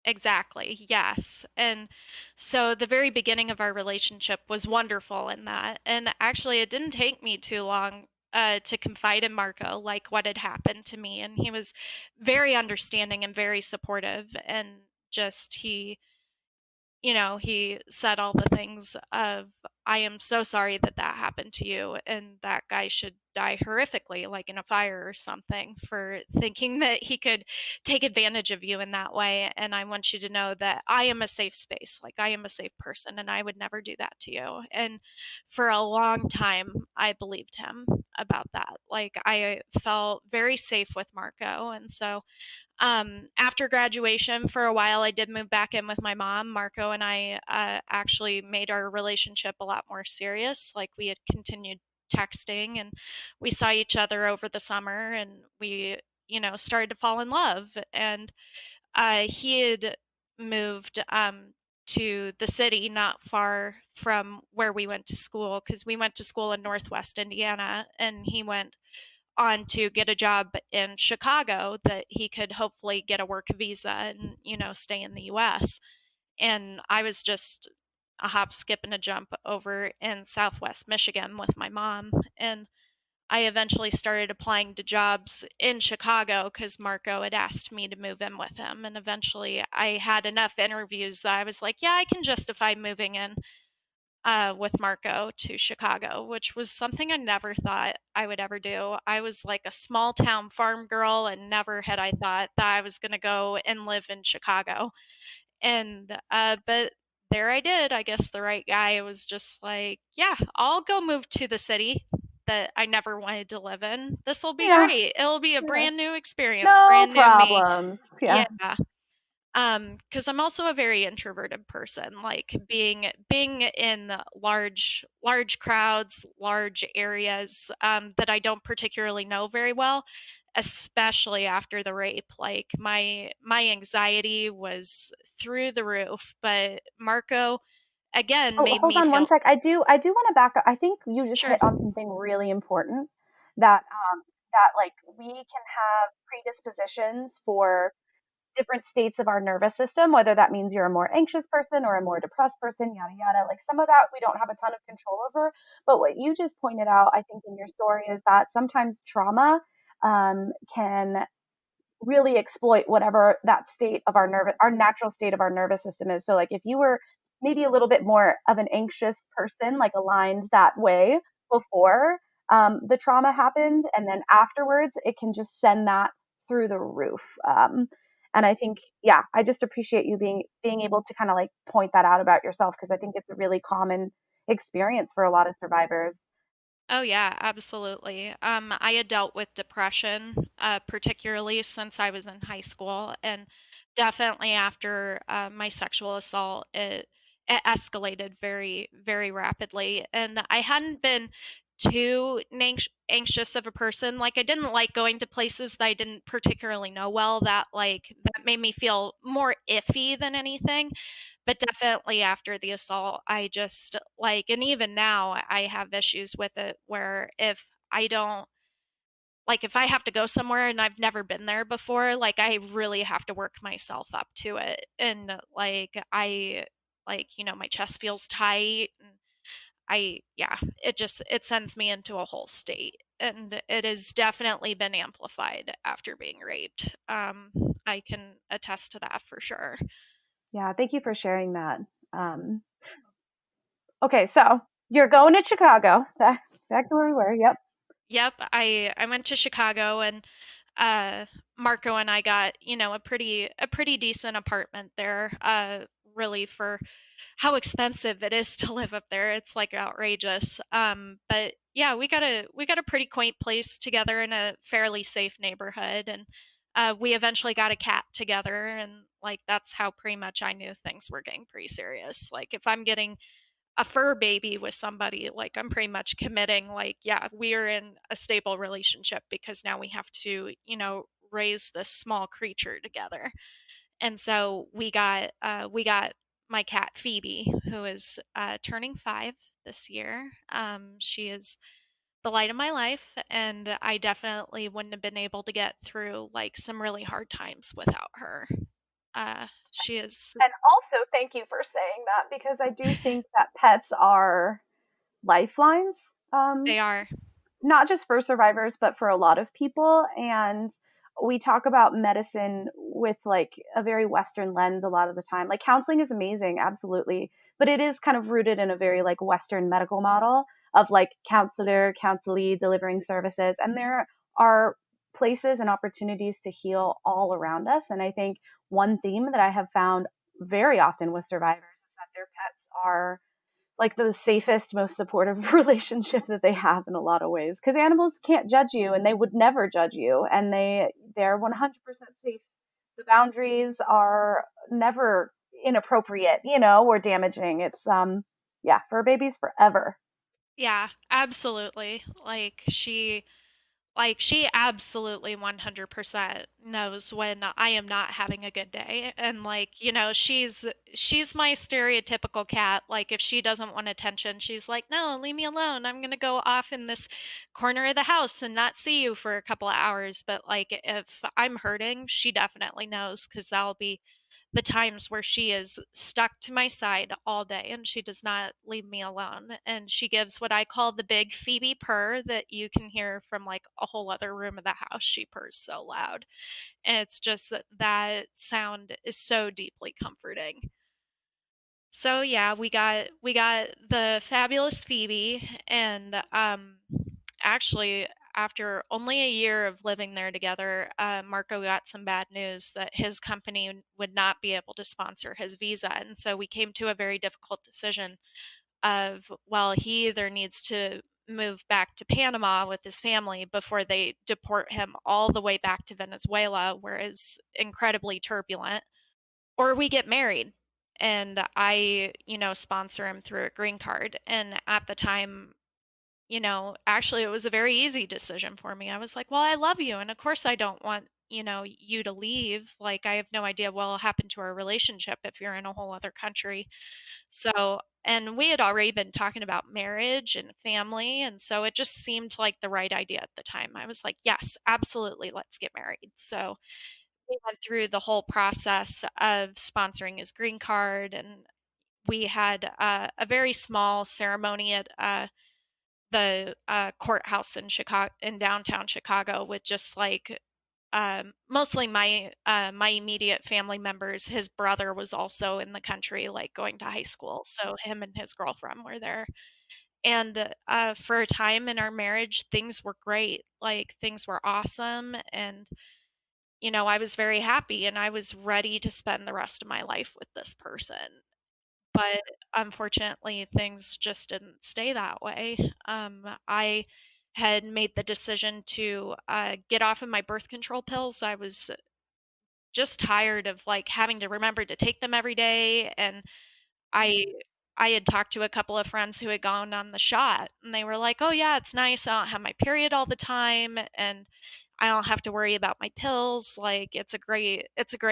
Speaker 2: exactly, yes. And so the very beginning of our relationship was wonderful in that. And actually, it didn't take me too long. To confide in Marco, like what had happened to me. And he was very understanding and very supportive. And just he said all the things of, I am so sorry that that happened to you, and that guy should die horrifically, like in a fire or something, for thinking that he could take advantage of you in that way. And I want you to know that I am a safe space, like I am a safe person, and I would never do that to you. And for a long time, I believed him about that. Like I felt very safe with Marco. And so after graduation, for a while, I did move back in with my mom. Marco and I actually made our relationship a lot more serious. Like we had continued texting and we saw each other over the summer and we, started to fall in love. And he had moved to the city not far from where we went to school because we went to school in Northwest Indiana and he went on to get a job in Chicago that he could hopefully get a work visa and, stay in the US. And I was just a hop, skip, and a jump over in Southwest Michigan with my mom. And I eventually started applying to jobs in Chicago because Marco had asked me to move in with him. And eventually I had enough interviews that I was like, yeah, I can justify moving in with Marco to Chicago, which was something I never thought I would ever do. I was like a small town farm girl, and never had I thought that I was going to go and live in Chicago. And but there I did. I guess the right guy was just like, yeah, I'll go move to the city that I never wanted to live in. This will be
Speaker 1: Yeah,
Speaker 2: great. It'll be a
Speaker 1: yeah.
Speaker 2: brand new experience,
Speaker 1: No
Speaker 2: brand new me.
Speaker 1: problems.
Speaker 2: Yeah.
Speaker 1: Yeah.
Speaker 2: Because I'm also a very introverted person, like being in large crowds, large areas that I don't particularly know very well, especially after the rape. Like my anxiety was through the roof, but Marco again
Speaker 1: Oh,
Speaker 2: made
Speaker 1: hold
Speaker 2: me
Speaker 1: on one
Speaker 2: feel
Speaker 1: sec. I do want to back up. I think you just
Speaker 2: sure.
Speaker 1: hit on something really important that that like we can have predispositions for different states of our nervous system, whether that means you're a more anxious person or a more depressed person, yada yada. Like some of that we don't have a ton of control over. But what you just pointed out, I think, in your story is that sometimes trauma can really exploit whatever that state of our natural state of our nervous system is. So like if you were maybe a little bit more of an anxious person, like aligned that way before the trauma happened, and then afterwards it can just send that through the roof. And I think, yeah, I just appreciate you being able to kind of like point that out about yourself, because I think it's a really common experience for a lot of survivors.
Speaker 2: Oh yeah, absolutely. I had dealt with depression, particularly since I was in high school, and definitely after my sexual assault, it escalated very, very rapidly. And I hadn't been too anxious of a person. Like I didn't like going to places that I didn't particularly know well. That made me feel more iffy than anything. But definitely after the assault, I just like, and even now, I have issues with it where if I don't, like, if I have to go somewhere and I've never been there before, like, I really have to work myself up to it. And my chest feels tight. And yeah, it sends me into a whole state. And it has definitely been amplified after being raped. I can attest to that for sure.
Speaker 1: Yeah, thank you for sharing that. Um, okay, so you're going to Chicago. Back to where we were. Yep.
Speaker 2: Yep, I went to Chicago and uh Marco and I got, a pretty decent apartment there. Really for how expensive it is to live up there. It's like outrageous. But yeah, we got a pretty quaint place together in a fairly safe neighborhood and we eventually got a cat together and like that's how pretty much I knew things were getting pretty serious. Like if I'm getting a fur baby with somebody, like I'm pretty much committing, like, yeah, we are in a stable relationship because now we have to, raise this small creature together. And so we got my cat Phoebe, who is turning 5 this year. She is the light of my life, and I definitely wouldn't have been able to get through like some really hard times without her. She is
Speaker 1: And also, thank you for saying that, because I do think that pets are lifelines,
Speaker 2: they are.
Speaker 1: not just for survivors, but for a lot of people. And we talk about medicine with like a very Western lens a lot of the time. Like counseling is amazing, absolutely. But it is kind of rooted in a very like Western medical model of like counselor, counselee delivering services. And there are places and opportunities to heal all around us. And I think one theme that I have found very often with survivors is that their pets are like the safest, most supportive relationship that they have in a lot of ways. Because animals can't judge you, and they would never judge you, and they're 100% safe. The boundaries are never inappropriate, or damaging. It's yeah, fur babies forever.
Speaker 2: Yeah, absolutely. She absolutely 100% knows when I am not having a good day. And like, she's my stereotypical cat. Like if she doesn't want attention, she's like, "No, leave me alone. I'm going to go off in this corner of the house and not see you for a couple of hours." But like if I'm hurting, she definitely knows cuz that'll be the times where she is stuck to my side all day and she does not leave me alone. And she gives what I call the big Phoebe purr that you can hear from like a whole other room of the house. She purrs so loud. And it's just that sound is so deeply comforting. So yeah, we got the fabulous Phoebe and actually after only a year of living there together, Marco got some bad news that his company would not be able to sponsor his visa. And so we came to a very difficult decision of, well, he either needs to move back to Panama with his family before they deport him all the way back to Venezuela, where it's incredibly turbulent, or we get married and I, sponsor him through a green card. And at the time, actually it was a very easy decision for me. I was like, well, I love you. And of course I don't want, you to leave. Like, I have no idea what will happen to our relationship if you're in a whole other country. So, and we had already been talking about marriage and family. And so it just seemed like the right idea at the time. I was like, yes, absolutely, let's get married. So we went through the whole process of sponsoring his green card, and we had a very small ceremony at the courthouse in Chicago, in downtown Chicago, with just like mostly my immediate family members. His brother was also in the country, like going to high school, so him and his girlfriend were there. And for a time in our marriage, things were great. Like, things were awesome, and I was very happy, and I was ready to spend the rest of my life with this person. But unfortunately, things just didn't stay that way. I had made the decision to get off of my birth control pills. I was just tired of like having to remember to take them every day, and I I had talked to a couple of friends who had gone on the shot, and they were like, "Oh yeah, it's nice. I don't have my period all the time, and I don't have to worry about my pills. Like, it's a great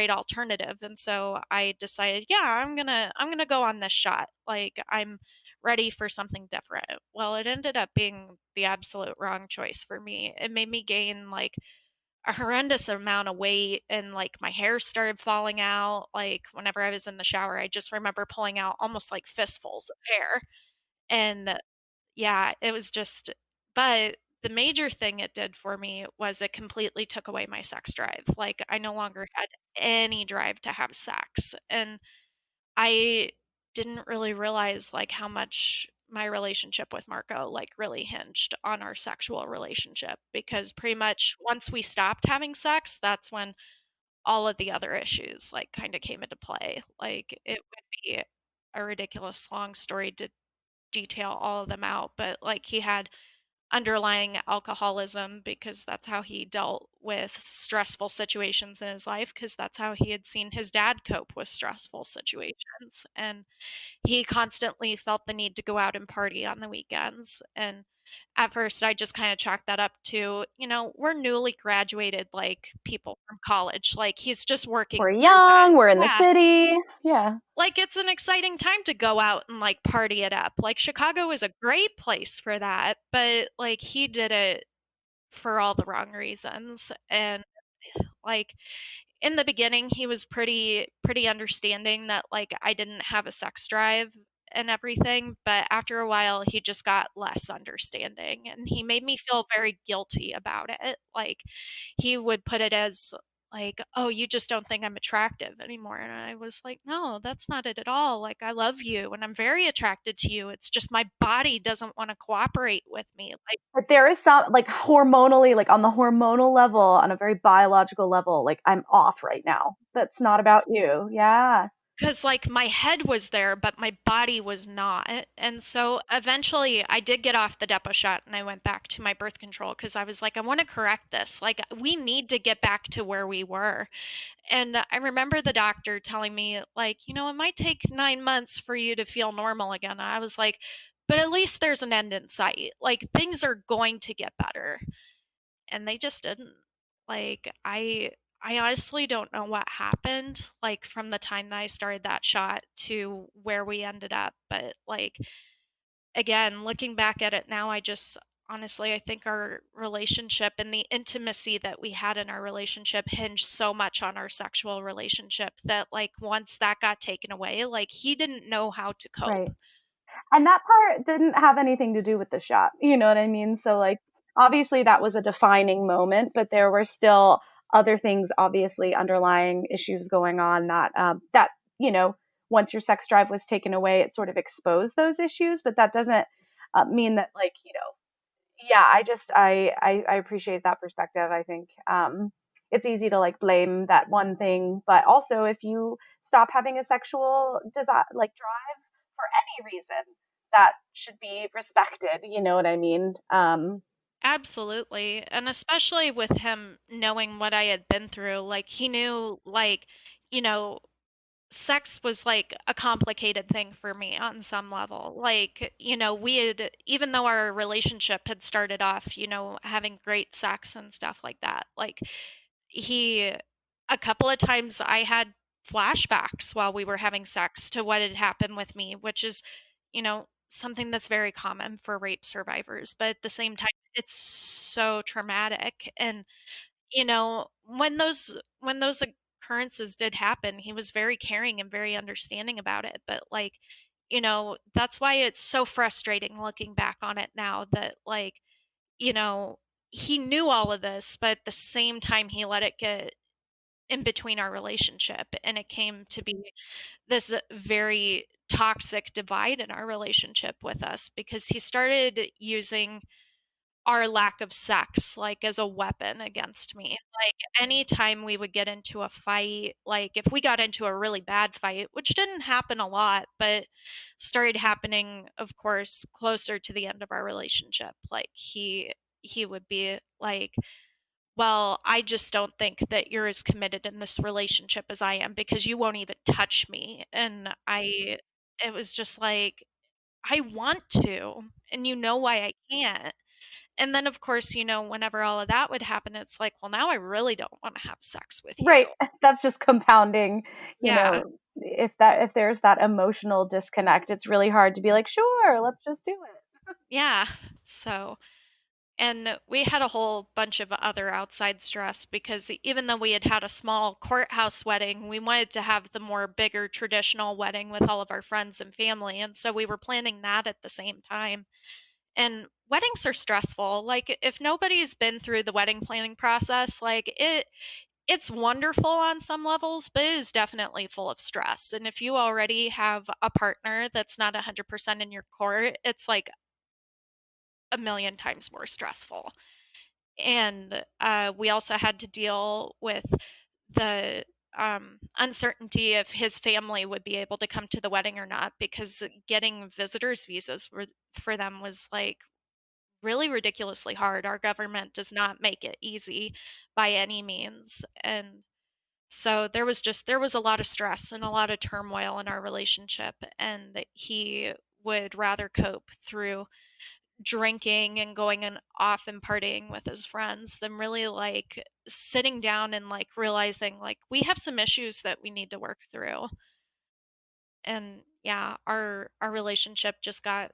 Speaker 2: alternative." And so I decided, yeah, I'm gonna go on this shot. Like, I'm ready for something different. Well, it ended up being the absolute wrong choice for me. It made me gain like a horrendous amount of weight, and like my hair started falling out. Like, whenever I was in the shower, I just remember pulling out almost like fistfuls of hair. And yeah, it was just, but the major thing it did for me was it completely took away my sex drive. Like, I no longer had any drive to have sex. And I didn't really realize like how much my relationship with Marco like really hinged on our sexual relationship, because pretty much once we stopped having sex, that's when all of the other issues like kind of came into play. Like, it would be a ridiculous long story to detail all of them out, but like, he had underlying alcoholism because that's how he dealt with stressful situations in his life, because that's how he had seen his dad cope with stressful situations. And he constantly felt the need to go out and party on the weekends. And at first, I just kind of chalked that up to, we're newly graduated, like, people from college. Like, he's just working
Speaker 1: We're
Speaker 2: through that.
Speaker 1: young, we're in the
Speaker 2: Yeah.
Speaker 1: city. Yeah.
Speaker 2: Like, it's an exciting time to go out and like party it up. Like, Chicago is a great place for that, but like, he did it for all the wrong reasons. And like, in the beginning, he was pretty understanding that like I didn't have a sex drive and everything, but after a while he just got less understanding, and he made me feel very guilty about it. Like, he would put it as like, "Oh, you just don't think I'm attractive anymore." And I was like, "No, that's not it at all. Like, I love you and I'm very attracted to you. It's just my body doesn't want to cooperate with me." Like,
Speaker 1: But there is some, like, hormonally, like on the hormonal level, on a very biological level, like, I'm off right now. That's not about you. Yeah.
Speaker 2: because like my head was there, but my body was not. And so eventually I did get off the depot shot and I went back to my birth control, because I was like, I want to correct this. Like, we need to get back to where we were. And I remember the doctor telling me, like, it might take 9 months for you to feel normal again. I was like, but at least there's an end in sight. Like, things are going to get better. And they just didn't. Like, I honestly don't know what happened, like, from the time that I started that shot to where we ended up. But like, again, looking back at it now, I just honestly, I think our relationship and the intimacy that we had in our relationship hinged so much on our sexual relationship that like, once that got taken away, like, he didn't know how to cope.
Speaker 1: Right. And that part didn't have anything to do with the shot. You know what I mean? So, like, obviously that was a defining moment, but there were still other things, obviously underlying issues going on that, you know, once your sex drive was taken away, it sort of exposed those issues. But that doesn't mean that, like, yeah, I appreciate that perspective. I think it's easy to like blame that one thing, but also if you stop having a sexual desire, like drive for any reason, that should be respected. You know what I mean?
Speaker 2: Absolutely. And especially with him knowing what I had been through, like he knew like, you know, sex was like a complicated thing for me on some level. Like, we had, even though our relationship had started off, having great sex and stuff like that, like he, a couple of times I had flashbacks while we were having sex to what had happened with me, which is, something that's very common for rape survivors. But at the same time, it's so traumatic. And when those occurrences did happen, he was very caring and very understanding about it. But like, that's why it's so frustrating looking back on it now that like, you know, he knew all of this, but at the same time he let it get in between our relationship, and it came to be this very toxic divide in our relationship with us because he started using our lack of sex like as a weapon against me. Like anytime we would get into a fight, like if we got into a really bad fight, which didn't happen a lot, but started happening, of course, closer to the end of our relationship, like he would be like, well, I just don't think that you're as committed in this relationship as I am because you won't even touch me. And it was just like, I want to, and you know why I can't. And then, of course, whenever all of that would happen, it's like, well, now I really don't want to have sex with you.
Speaker 1: Right. That's just compounding, you
Speaker 2: Yeah.
Speaker 1: know, if there's that emotional disconnect, it's really hard to be like, sure, let's just do it.
Speaker 2: Yeah. So, and we had a whole bunch of other outside stress because even though we had had a small courthouse wedding, we wanted to have the more bigger traditional wedding with all of our friends and family. And so we were planning that at the same time. And weddings are stressful. Like if nobody's been through the wedding planning process, like it's wonderful on some levels, but it is definitely full of stress. And if you already have a partner that's not 100% in your court, it's like a million times more stressful. And we also had to deal with the uncertainty if his family would be able to come to the wedding or not, because getting visitors visas for them was like really ridiculously hard. Our government does not make it easy by any means. And so there was a lot of stress and a lot of turmoil in our relationship, and he would rather cope through drinking and going and off and partying with his friends than really like sitting down and like realizing like we have some issues that we need to work through. And yeah, our relationship just got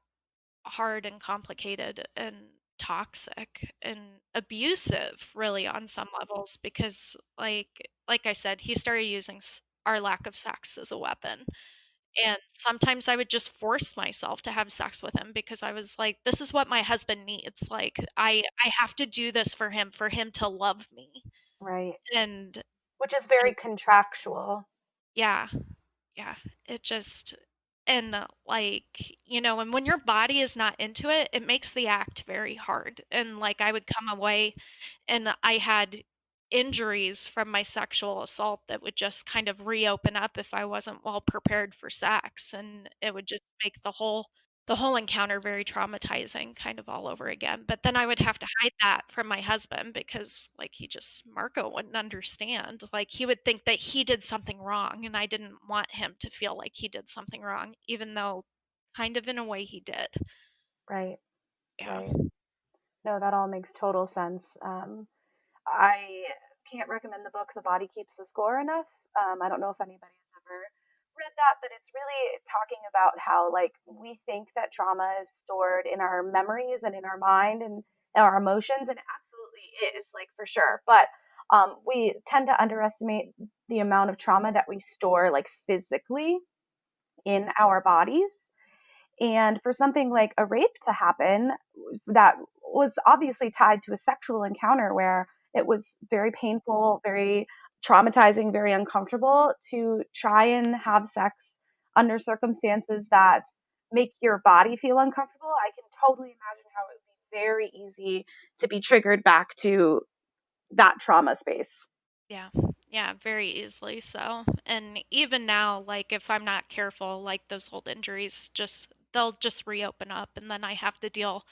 Speaker 2: hard and complicated and toxic and abusive really on some levels because like I said, he started using our lack of sex as a weapon. And sometimes I would just force myself to have sex with him because I was like, this is what my husband needs. Like I have to do this for him to love me.
Speaker 1: Right.
Speaker 2: And
Speaker 1: Which is very
Speaker 2: and
Speaker 1: contractual.
Speaker 2: yeah, yeah, it just, and like, and when your body is not into it, it makes the act very hard. And like I would come away and I had injuries from my sexual assault that would just kind of reopen up if I wasn't well prepared for sex, and it would just make the whole encounter very traumatizing kind of all over again. But then I would have to hide that from my husband because like Marco wouldn't understand. Like he would think that he did something wrong and I didn't want him to feel like he did something wrong, even though kind of in a way he did.
Speaker 1: Right.
Speaker 2: Yeah.
Speaker 1: Right. No, that all makes total sense. I can't recommend the book The Body Keeps the Score enough. I don't know if anybody's ever read that, but it's really talking about how like we think that trauma is stored in our memories and in our mind and our emotions, and it absolutely is, like for sure. But we tend to underestimate the amount of trauma that we store like physically in our bodies. And for something like a rape to happen, that was obviously tied to a sexual encounter where it was very painful, very traumatizing, very uncomfortable to try and have sex under circumstances that make your body feel uncomfortable. I can totally imagine how it would be very easy to be triggered back to that trauma space.
Speaker 2: Yeah. Yeah, very easily so. And even now, like if I'm not careful, like those old injuries just they'll just reopen up and then I have to deal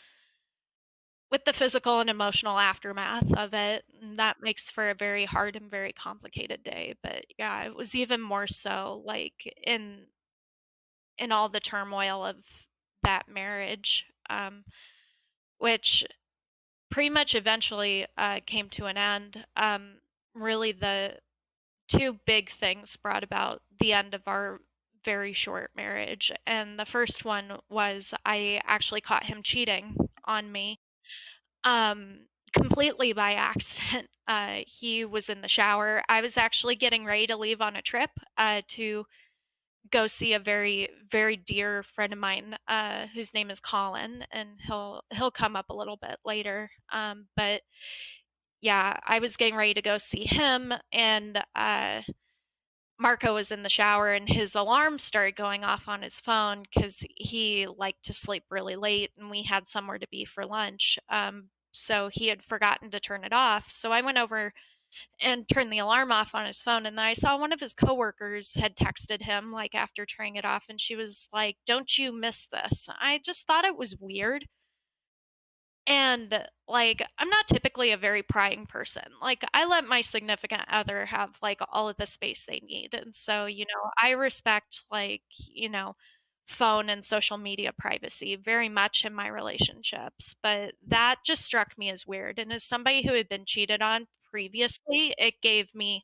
Speaker 2: with the physical and emotional aftermath of it. And that makes for a very hard and very complicated day. But yeah, it was even more so like in all the turmoil of that marriage, which pretty much eventually came to an end. Really, the two big things brought about the end of our very short marriage. And the first one was I actually caught him cheating on me, completely by accident. He was in the shower. I was actually getting ready to leave on a trip to go see a very very dear friend of mine whose name is Colin, and he'll come up a little bit later. But yeah, I was getting ready to go see him, and Marco was in the shower and his alarm started going off on his phone because he liked to sleep really late and we had somewhere to be for lunch. So he had forgotten to turn it off. So I went over and turned the alarm off on his phone. And then I saw one of his coworkers had texted him like after turning it off. And she was like, "Don't you miss this?" I just thought it was weird. And, like, I'm not typically a very prying person. Like, I let my significant other have, like, all of the space they need, and so, I respect, like, phone and social media privacy very much in my relationships, but that just struck me as weird, and as somebody who had been cheated on previously, it gave me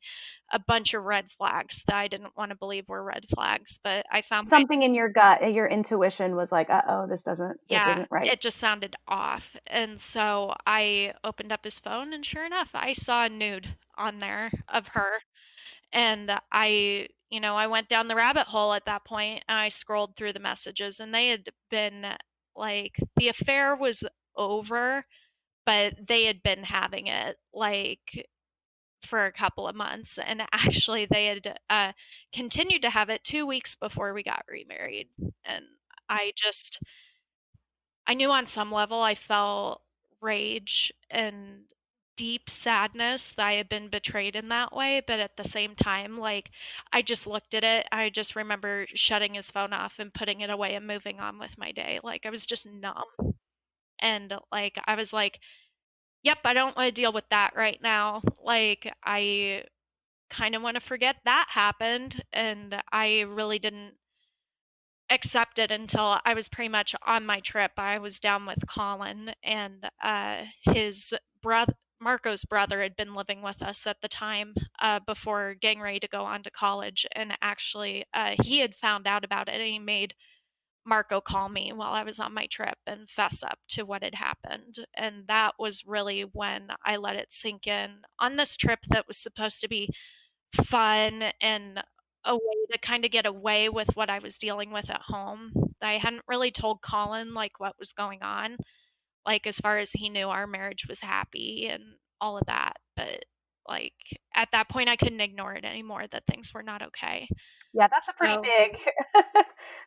Speaker 2: a bunch of red flags that I didn't wanna believe were red flags, but I found my
Speaker 1: Something in your gut, your intuition was like, "Uh-oh, this
Speaker 2: yeah,
Speaker 1: isn't right."
Speaker 2: it just sounded off, and so I opened up his phone, and sure enough, I saw a nude on there of her, and I went down the rabbit hole at that point, and I scrolled through the messages, and they had been like the affair was over, but they had been having it, like, for a couple of months, and actually they had, continued to have it 2 weeks before we got remarried, and I just I knew on some level I felt rage and deep sadness that I had been betrayed in that way, but at the same time, like, I just looked at it. I just remember shutting his phone off and putting it away and moving on with my day. Like, I was just numb. And, like, I was like, yep, I don't want to deal with that right now. Like, I kind of want to forget that happened. And I really didn't accept it until I was pretty much on my trip. I was down with Colin, and his brother, Marco's brother, had been living with us at the time before getting ready to go on to college. And actually, he had found out about it, and he made Marco call me while I was on my trip and fess up to what had happened. And that was really when I let it sink in on this trip that was supposed to be fun and a way to kind of get away with what I was dealing with at home. I hadn't really told Colin like what was going on, like as far as he knew our marriage was happy and all of that. But like at that point I couldn't ignore it anymore that things were not okay.
Speaker 1: Yeah, that's a pretty
Speaker 2: So
Speaker 1: big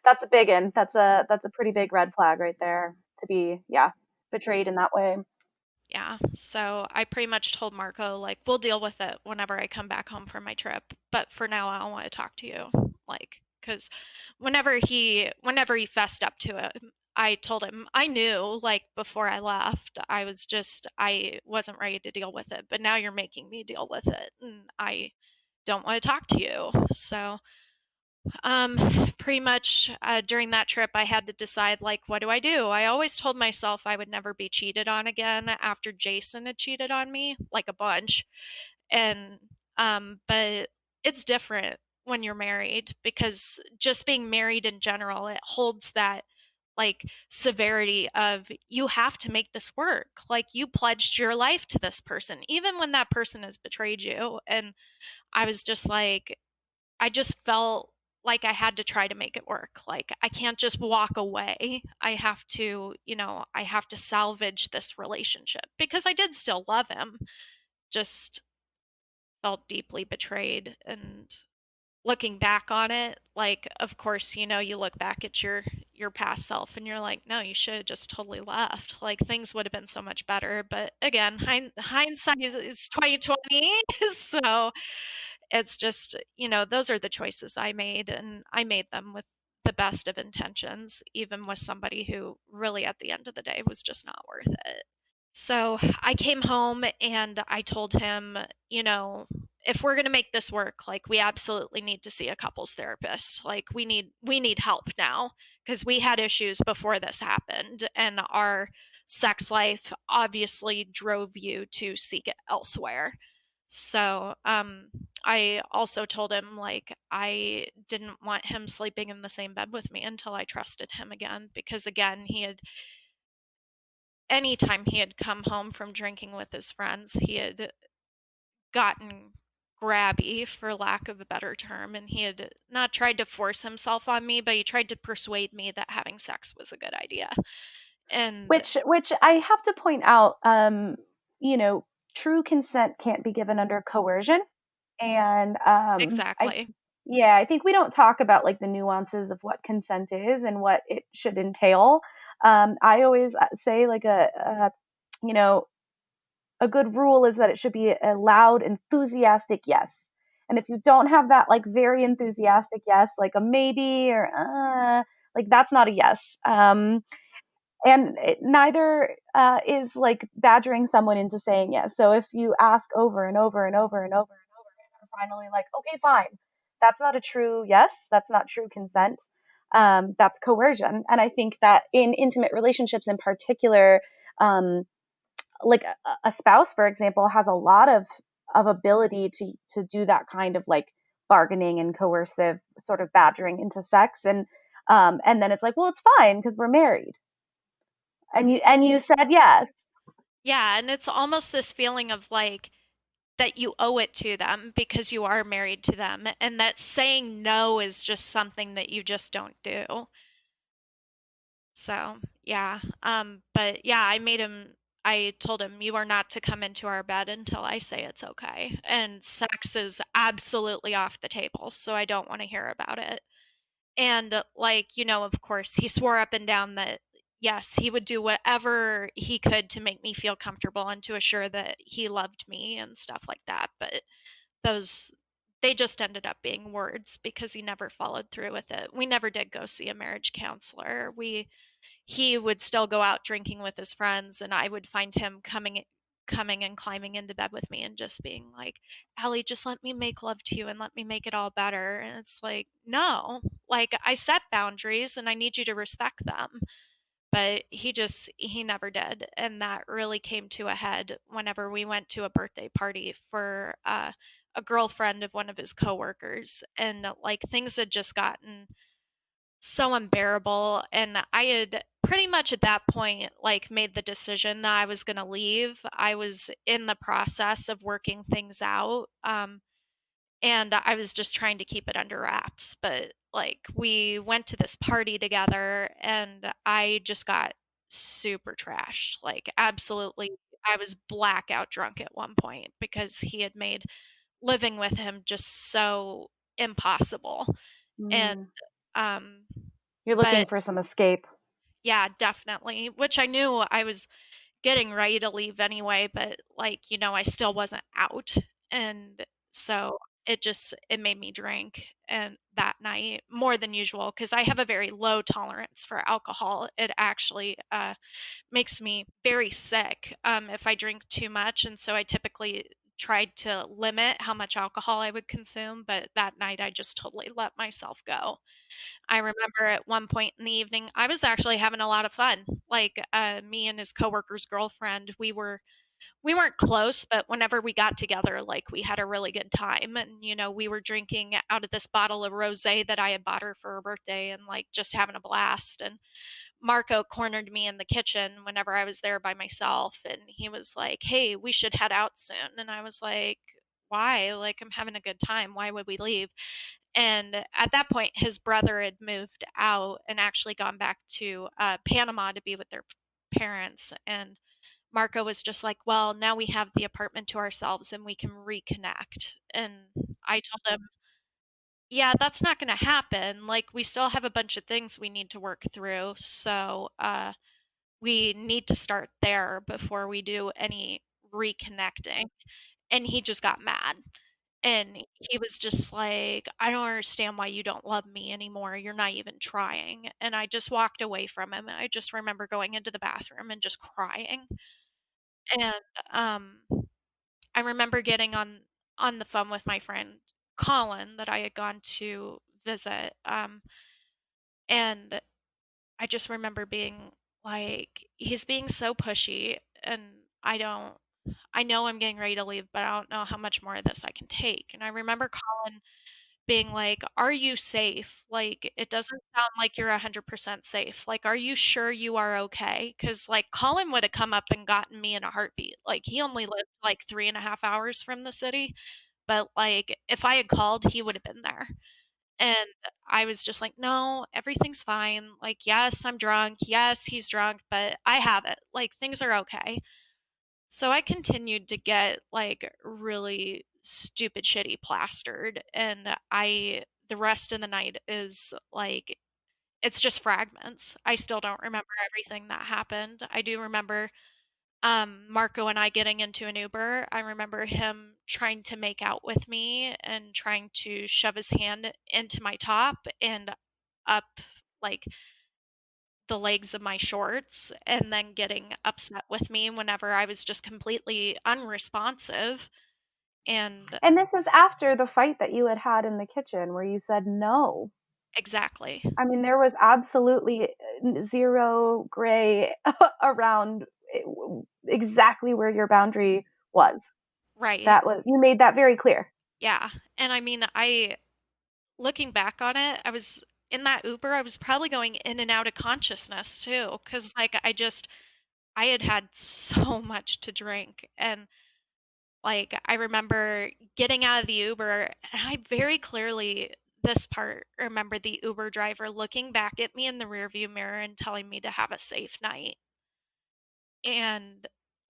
Speaker 1: that's a big one. That's a pretty big red flag right there to be, yeah, betrayed in that way.
Speaker 2: yeah, so I pretty much told Marco, like, we'll deal with it whenever I come back home from my trip. But for now, I don't want to talk to you. Like, because whenever he fessed up to it, I told him I knew, like, before I left, I wasn't ready to deal with it. But now you're making me deal with it, and I don't want to talk to you. So um, pretty much during that trip, I had to decide, like, what do I do? I always told myself I would never be cheated on again after Jason had cheated on me, like a bunch. And, but it's different when you're married because just being married in general, it holds that like severity of you have to make this work. Like you pledged your life to this person, even when that person has betrayed you. And I was just like, I just felt like I had to try to make it work. Like I can't just walk away. I have to salvage this relationship because I did still love him. Just felt deeply betrayed and looking back on it, like, of course, you look back at your past self and you're like, no, you should have just totally left. Like things would have been so much better. But again, hindsight is 2020, so it's just, those are the choices I made, and I made them with the best of intentions, even with somebody who really at the end of the day was just not worth it. So I came home and I told him, if we're going to make this work, like we absolutely need to see a couples therapist. Like we need help now because we had issues before this happened, and our sex life obviously drove you to seek it elsewhere. So, I also told him like I didn't want him sleeping in the same bed with me until I trusted him again, because again, anytime he had come home from drinking with his friends, he had gotten grabby, for lack of a better term, and he had not tried to force himself on me, but he tried to persuade me that having sex was a good idea. And
Speaker 1: Which I have to point out, you know, true consent can't be given under coercion. And
Speaker 2: exactly.
Speaker 1: yeah, I think we don't talk about like the nuances of what consent is and what it should entail. I always say like you know, a good rule is that it should be a loud, enthusiastic yes. And if you don't have that like very enthusiastic yes, like a maybe or like that's not a yes. And neither is like badgering someone into saying yes. So if you ask over and over and over and over and over, and are finally like, okay, fine, that's not a true yes, that's not true consent. That's coercion. And I think that in intimate relationships in particular, um, like a spouse, for example, has a lot of ability to do that kind of like bargaining and coercive sort of badgering into sex. And then it's like, well, it's fine because we're married and you said yes.
Speaker 2: Yeah, and it's almost this feeling of like that you owe it to them because you are married to them, and that saying no is just something that you just don't do. So, yeah. But yeah, I told him, you are not to come into our bed until I say it's okay. And sex is absolutely off the table, so I don't want to hear about it. And like, of course, he swore up and down that yes, he would do whatever he could to make me feel comfortable and to assure that he loved me and stuff like that. But those they just ended up being words because he never followed through with it. We never did go see a marriage counselor. He would still go out drinking with his friends, and I would find him coming and climbing into bed with me and just being like, Allie, just let me make love to you and let me make it all better. And it's like, no, like I set boundaries and I need you to respect them. But he never did. And that really came to a head whenever we went to a birthday party for a girlfriend of one of his coworkers. And like things had just gotten so unbearable, and I had pretty much at that point like made the decision that I was going to leave. I was in the process of working things out, and I was just trying to keep it under wraps. But like we went to this party together and I just got super trashed, like absolutely. I was blackout drunk at one point because he had made living with him just so impossible. And
Speaker 1: Mm,
Speaker 2: um
Speaker 1: you're looking
Speaker 2: but
Speaker 1: for some escape.
Speaker 2: yeah, definitely, which I knew I was getting ready to leave anyway, but like, I still wasn't out. And so it made me drink and that night more than usual because I have a very low tolerance for alcohol. It actually makes me very sick if I drink too much, and so I typically tried to limit how much alcohol I would consume, but that night I just totally let myself go. I remember at one point in the evening, I was actually having a lot of fun. Like me and his coworker's girlfriend, we weren't close, but whenever we got together, like we had a really good time. And we were drinking out of this bottle of rosé that I had bought her for her birthday, and like just having a blast. And Marco cornered me in the kitchen whenever I was there by myself, and he was like, "Hey, we should head out soon." And I was like, "Why? Like I'm having a good time. Why would we leave?" And at that point, his brother had moved out and actually gone back to Panama to be with their parents. And Marco was just like, well, now we have the apartment to ourselves and we can reconnect. And I told him, yeah, that's not gonna happen. Like, we still have a bunch of things we need to work through, so, we need to start there before we do any reconnecting. And he just got mad. And he was just like, "I don't understand why you don't love me anymore. You're not even trying." And I just walked away from him. I just remember going into the bathroom and just crying. And um I remember getting on the phone with my friend Colin that I had gone to visit. And I just remember being like, he's being so pushy, and I know I'm getting ready to leave, but I don't know how much more of this I can take. And I remember Colin being like, "Are you safe? Like, it doesn't sound like you're 100% safe. Like, are you sure you are okay?" Because, like, Colin would have come up and gotten me in a heartbeat. Like, he only lived, like, 3.5 hours from the city, but, like, if I had called, he would have been there. And I was just like, "No, everything's fine. Like, yes, I'm drunk. Yes, he's drunk, but I have it. Like, things are okay." So I continued to get, like, really stupid shitty plastered, and I the rest of the night is, like, it's just fragments. I still don't remember everything that happened. I do remember, Marco and I getting into an Uber. I remember him trying to make out with me and trying to shove his hand into my top and up, like, the legs of my shorts, and then getting upset with me whenever I was just completely unresponsive. And
Speaker 1: And this is after the fight that you had had in the kitchen where you said no.
Speaker 2: exactly.
Speaker 1: I mean, there was absolutely zero gray around exactly where your boundary was.
Speaker 2: Right.
Speaker 1: That was, you made that very clear.
Speaker 2: Yeah. And I mean, I looking back on it, I was in that Uber, I was probably going in and out of consciousness too, because like I had had so much to drink. And like, I remember getting out of the Uber, and I very clearly, this part, remember the Uber driver looking back at me in the rearview mirror and telling me to have a safe night. And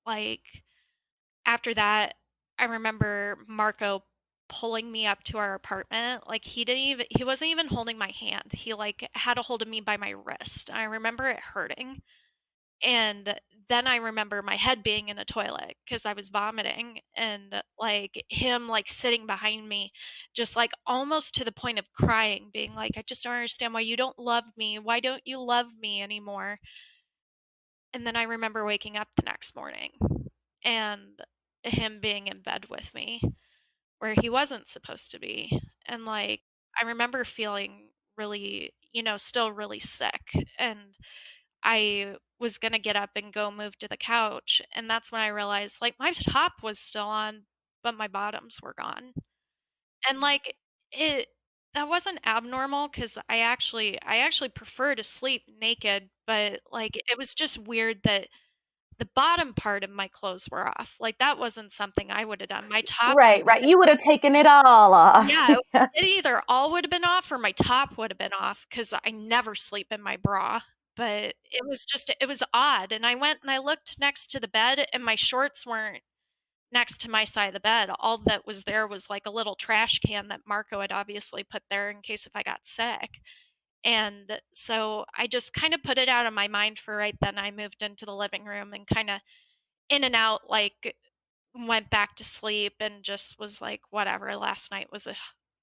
Speaker 2: like, after that, I remember Marco pulling me up to our apartment. Like, he wasn't even holding my hand. He like had a hold of me by my wrist. And I remember it hurting. And then I remember my head being in a toilet because I was vomiting, and like him like sitting behind me, just like almost to the point of crying, being like, "I just don't understand why you don't love me. Why don't you love me anymore?" And then I remember waking up the next morning and him being in bed with me where he wasn't supposed to be. And like I remember feeling really, still really sick, and I was gonna get up and go move to the couch, and that's when I realized, like, my top was still on, but my bottoms were gone. And, like, it that wasn't abnormal because I actually prefer to sleep naked, but, like, it was just weird that the bottom part of my clothes were off. Like, that wasn't something I would have done. My top
Speaker 1: Right, right. You would have taken it all off.
Speaker 2: yeah, it either all would have been off or my top would have been off because I never sleep in my bra. But it was odd. And I went and I looked next to the bed, and my shorts weren't next to my side of the bed. All that was there was like a little trash can that Marco had obviously put there in case if I got sick. And so I just kind of put it out of my mind for right then. I moved into the living room and kind of in and out, like went back to sleep and just was like, whatever. Last night was a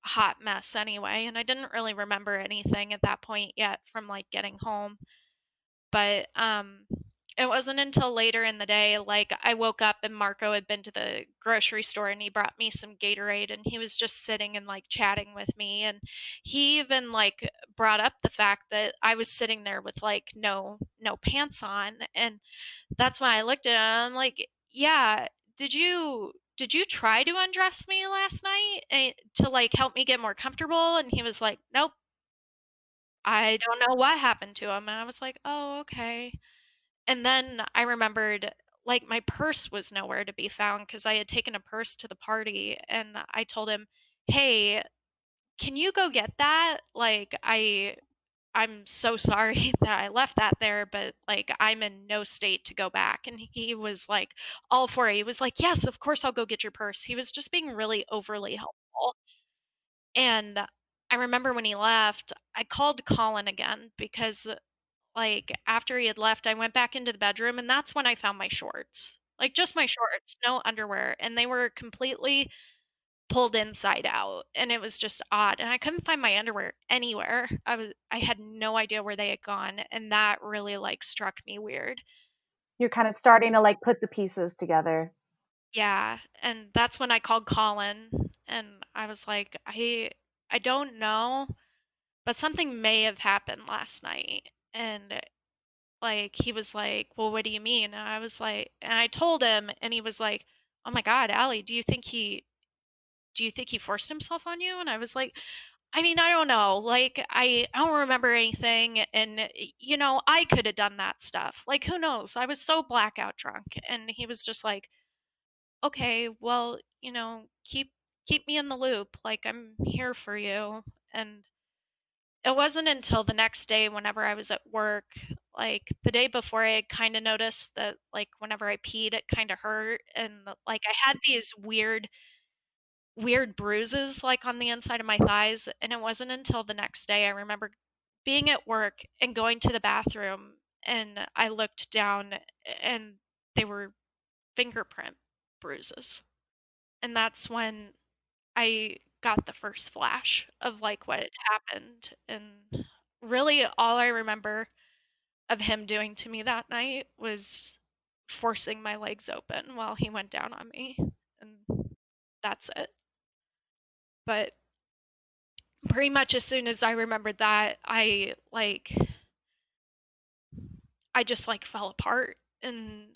Speaker 2: hot mess anyway. And I didn't really remember anything at that point yet from like getting home. But it wasn't until later in the day, like I woke up and Marco had been to the grocery store and he brought me some Gatorade, and he was just sitting and like chatting with me. And he even like brought up the fact that I was sitting there with like no pants on. And that's when I looked at him, I'm like, "Yeah, did you try to undress me last night to like help me get more comfortable?" And he was like, "Nope, I don't know what happened to him." And I was like, "Oh, okay." And then I remembered like my purse was nowhere to be found because I had taken a purse to the party, and I told him, "Hey, can you go get that? Like I'm so sorry that I left that there, but like I'm in no state to go back." And he was like all for it. He was like, "Yes, of course I'll go get your purse." He was just being really overly helpful. And I remember when he left, I called Colin again because, like, after he had left, I went back into the bedroom, and that's when I found my shorts. Like, just my shorts, no underwear, and they were completely pulled inside out, and it was just odd, and I couldn't find my underwear anywhere. I had no idea where they had gone, and that really, like, struck me weird.
Speaker 1: You're kind of starting to like put the pieces together.
Speaker 2: Yeah, and that's when I called Colin, and I was like, I don't know, but something may have happened last night." And, like, he was like, "Well, what do you mean?" And I was like and I told him, and he was like, "Oh my god, Allie, do you think he forced himself on you?" And I was like, "I mean, I don't know. Like, I don't remember anything, and, I could have done that stuff. Like, who knows? I was so blackout drunk." And he was just like, "Okay, well, keep me in the loop. Like, I'm here for you." And it wasn't until the next day whenever I was at work, like, the day before, I kinda noticed that, like, whenever I peed, it kinda hurt, and, like, I had these weird bruises, like, on the inside of my thighs, and it wasn't until the next day I remember being at work and going to the bathroom, and I looked down, and they were fingerprint bruises, and that's when I got the first flash of, like, what had happened, and really all I remember of him doing to me that night was forcing my legs open while he went down on me, and that's it. But pretty much as soon as I remembered that, I just, like, fell apart, and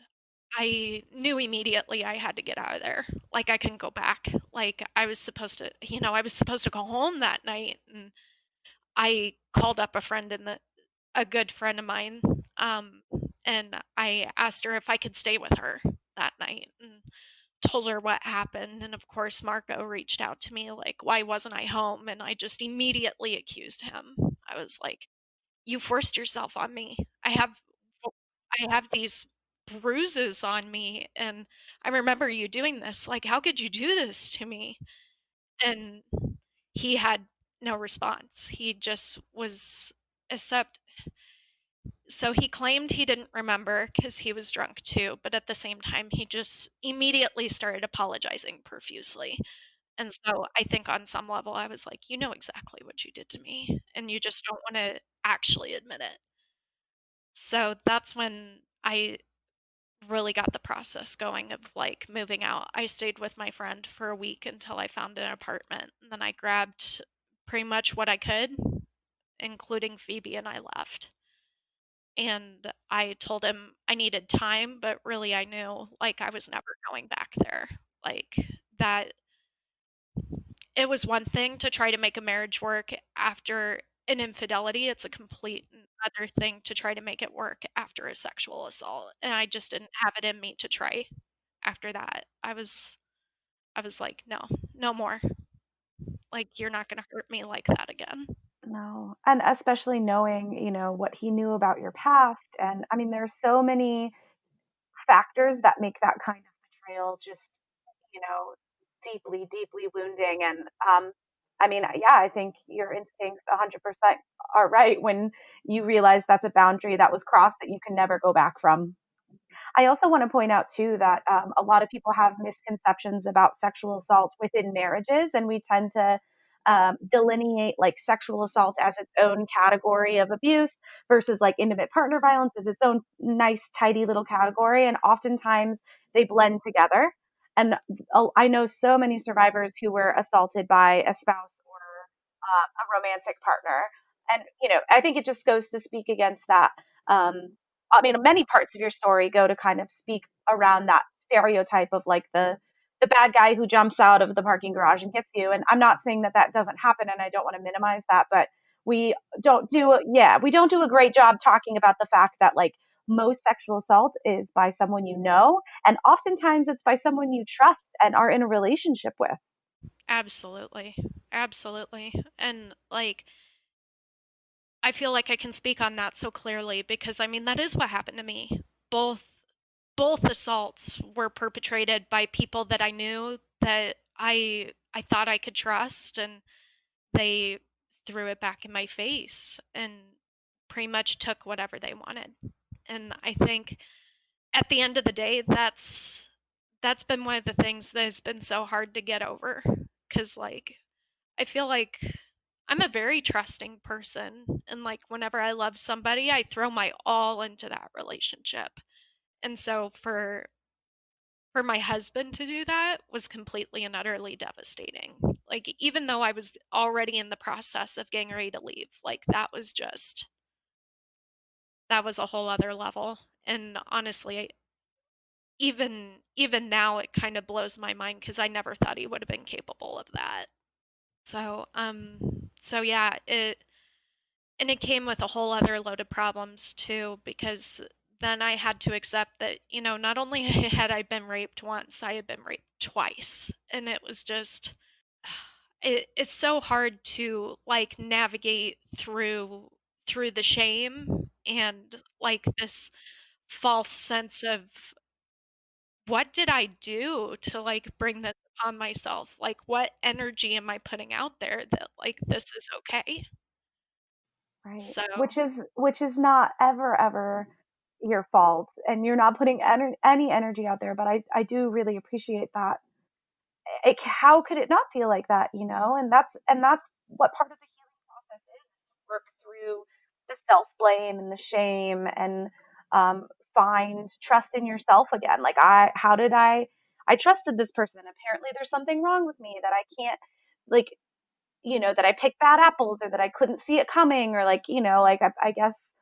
Speaker 2: I knew immediately I had to get out of there. Like, I couldn't go back. Like, I was supposed to go home that night, and I called up a good friend of mine, um, and I asked her if I could stay with her that night, and told her what happened, and of course, Marco reached out to me, like, why wasn't I home? And I just immediately accused him. I was like, "You forced yourself on me. I have these bruises on me, and I remember you doing this. Like, how could you do this to me?" And he had no response. He just was except so he claimed he didn't remember because he was drunk too, but at the same time, he just immediately started apologizing profusely. And so I think on some level, I was like, "You know exactly what you did to me, and you just don't wanna actually admit it." So that's when I really got the process going of, like, moving out. I stayed with my friend for a week until I found an apartment, and then I grabbed pretty much what I could, including Phoebe, and I left. And I told him I needed time, but really I knew, like, I was never going back there. Like, that it was one thing to try to make a marriage work after an infidelity, it's a complete other thing to try to make it work after a sexual assault, and I just didn't have it in me to try after that. I was like, "No, no more. Like, you're not gonna hurt me like that again."
Speaker 1: No. And especially knowing, what he knew about your past. And I mean, there's so many factors that make that kind of betrayal just, you know, deeply, deeply wounding. And I mean, yeah, I think your instincts 100% are right when you realize that's a boundary that was crossed that you can never go back from. I also want to point out too that a lot of people have misconceptions about sexual assault within marriages, and we tend to delineate like sexual assault as its own category of abuse versus like intimate partner violence as its own nice, tidy little category. And oftentimes they blend together. And I know so many survivors who were assaulted by a spouse or a romantic partner. And, I think it just goes to speak against that. I mean, many parts of your story go to kind of speak around that stereotype of like the bad guy who jumps out of the parking garage and hits you. And I'm not saying that that doesn't happen, and I don't want to minimize that, but we don't do a great job talking about the fact that like most sexual assault is by someone you know, and oftentimes it's by someone you trust and are in a relationship with.
Speaker 2: Absolutely. Absolutely. And, like, I feel like I can speak on that so clearly because, I mean, that is what happened to me. Both both assaults were perpetrated by people that I knew that I thought I could trust, and they threw it back in my face and pretty much took whatever they wanted. And I think at the end of the day, that's been one of the things that has been so hard to get over. Cause like I feel like I'm a very trusting person. And like whenever I love somebody, I throw my all into that relationship. And so for my husband to do that was completely and utterly devastating. Like even though I was already in the process of getting ready to leave, like that was a whole other level. And honestly, even now it kind of blows my mind because I never thought he would have been capable of that. So yeah, it came with a whole other load of problems too, because then I had to accept that, not only had I been raped once, I had been raped twice. And it was just it's so hard to like navigate through the shame and like this false sense of what did I do to like bring this upon myself? Like what energy am I putting out there that like this is okay?
Speaker 1: Right.
Speaker 2: So,
Speaker 1: Which is not ever your fault, and you're not putting any energy out there, but I do really appreciate that. How could it not feel like that, and that's what part of the healing process is to work through the self-blame and the shame, and find trust in yourself again. Like, how did I trusted this person, apparently there's something wrong with me that I can't, like, that I picked bad apples, or that I couldn't see it coming, or like, like, I guess,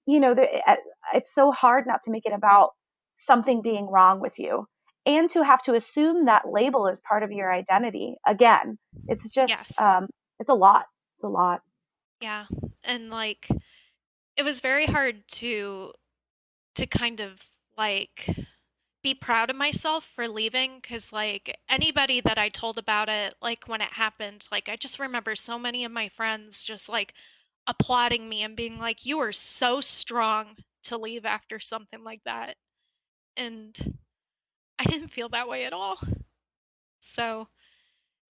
Speaker 1: it's so hard not to make it about something being wrong with you, and to have to assume that label is part of your identity again. It's just,
Speaker 2: yes.
Speaker 1: it's a lot. It's a lot.
Speaker 2: Yeah. And like it was very hard to kind of like be proud of myself for leaving cuz like anybody that I told about it like when it happened, like I just remember so many of my friends just like applauding me and being like you were so strong to leave after something like that. And I didn't feel that way at all. So,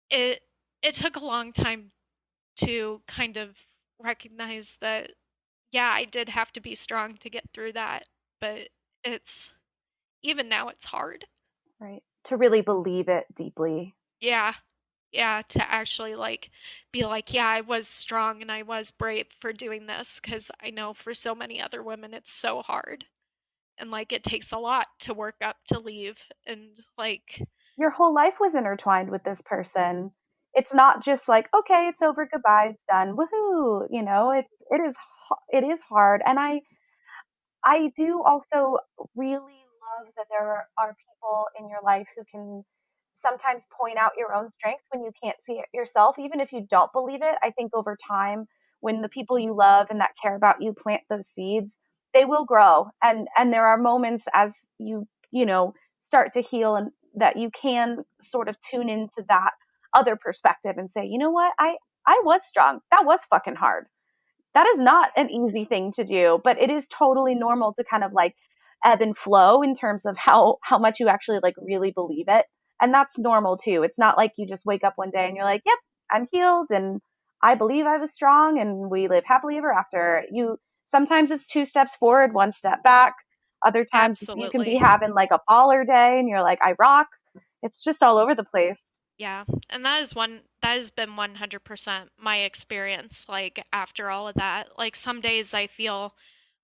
Speaker 2: it it took a long time to kind of recognize that yeah, I did have to be strong to get through that, but it's even now it's hard.
Speaker 1: Right. To really believe it deeply.
Speaker 2: Yeah. Yeah, to actually like be like, yeah, I was strong and I was brave for doing this because I know for so many other women it's so hard. And like it takes a lot to work up to leave and like
Speaker 1: Your whole life was intertwined with this person. It's not just like, okay, it's over, goodbye, it's done, woohoo. It is hard, and I do also really love that there are people in your life who can sometimes point out your own strength when you can't see it yourself, even if you don't believe it. I think over time, when the people you love and that care about you plant those seeds, they will grow. And there are moments as start to heal, and that you can sort of tune into that other perspective and say, you know what, I was strong. That was fucking hard. That is not an easy thing to do, but it is totally normal to kind of like ebb and flow in terms of how much you actually like really believe it. And that's normal too. It's not like you just wake up one day and you're like, "Yep, I'm healed and I believe I was strong and we live happily ever after." You Sometimes it's two steps forward, one step back. Other times you can be
Speaker 2: absolutely.
Speaker 1: having like a baller day and you're like, "I rock." It's just all over the place.
Speaker 2: Yeah, and that has been 100% my experience like after all of that. Like some days I feel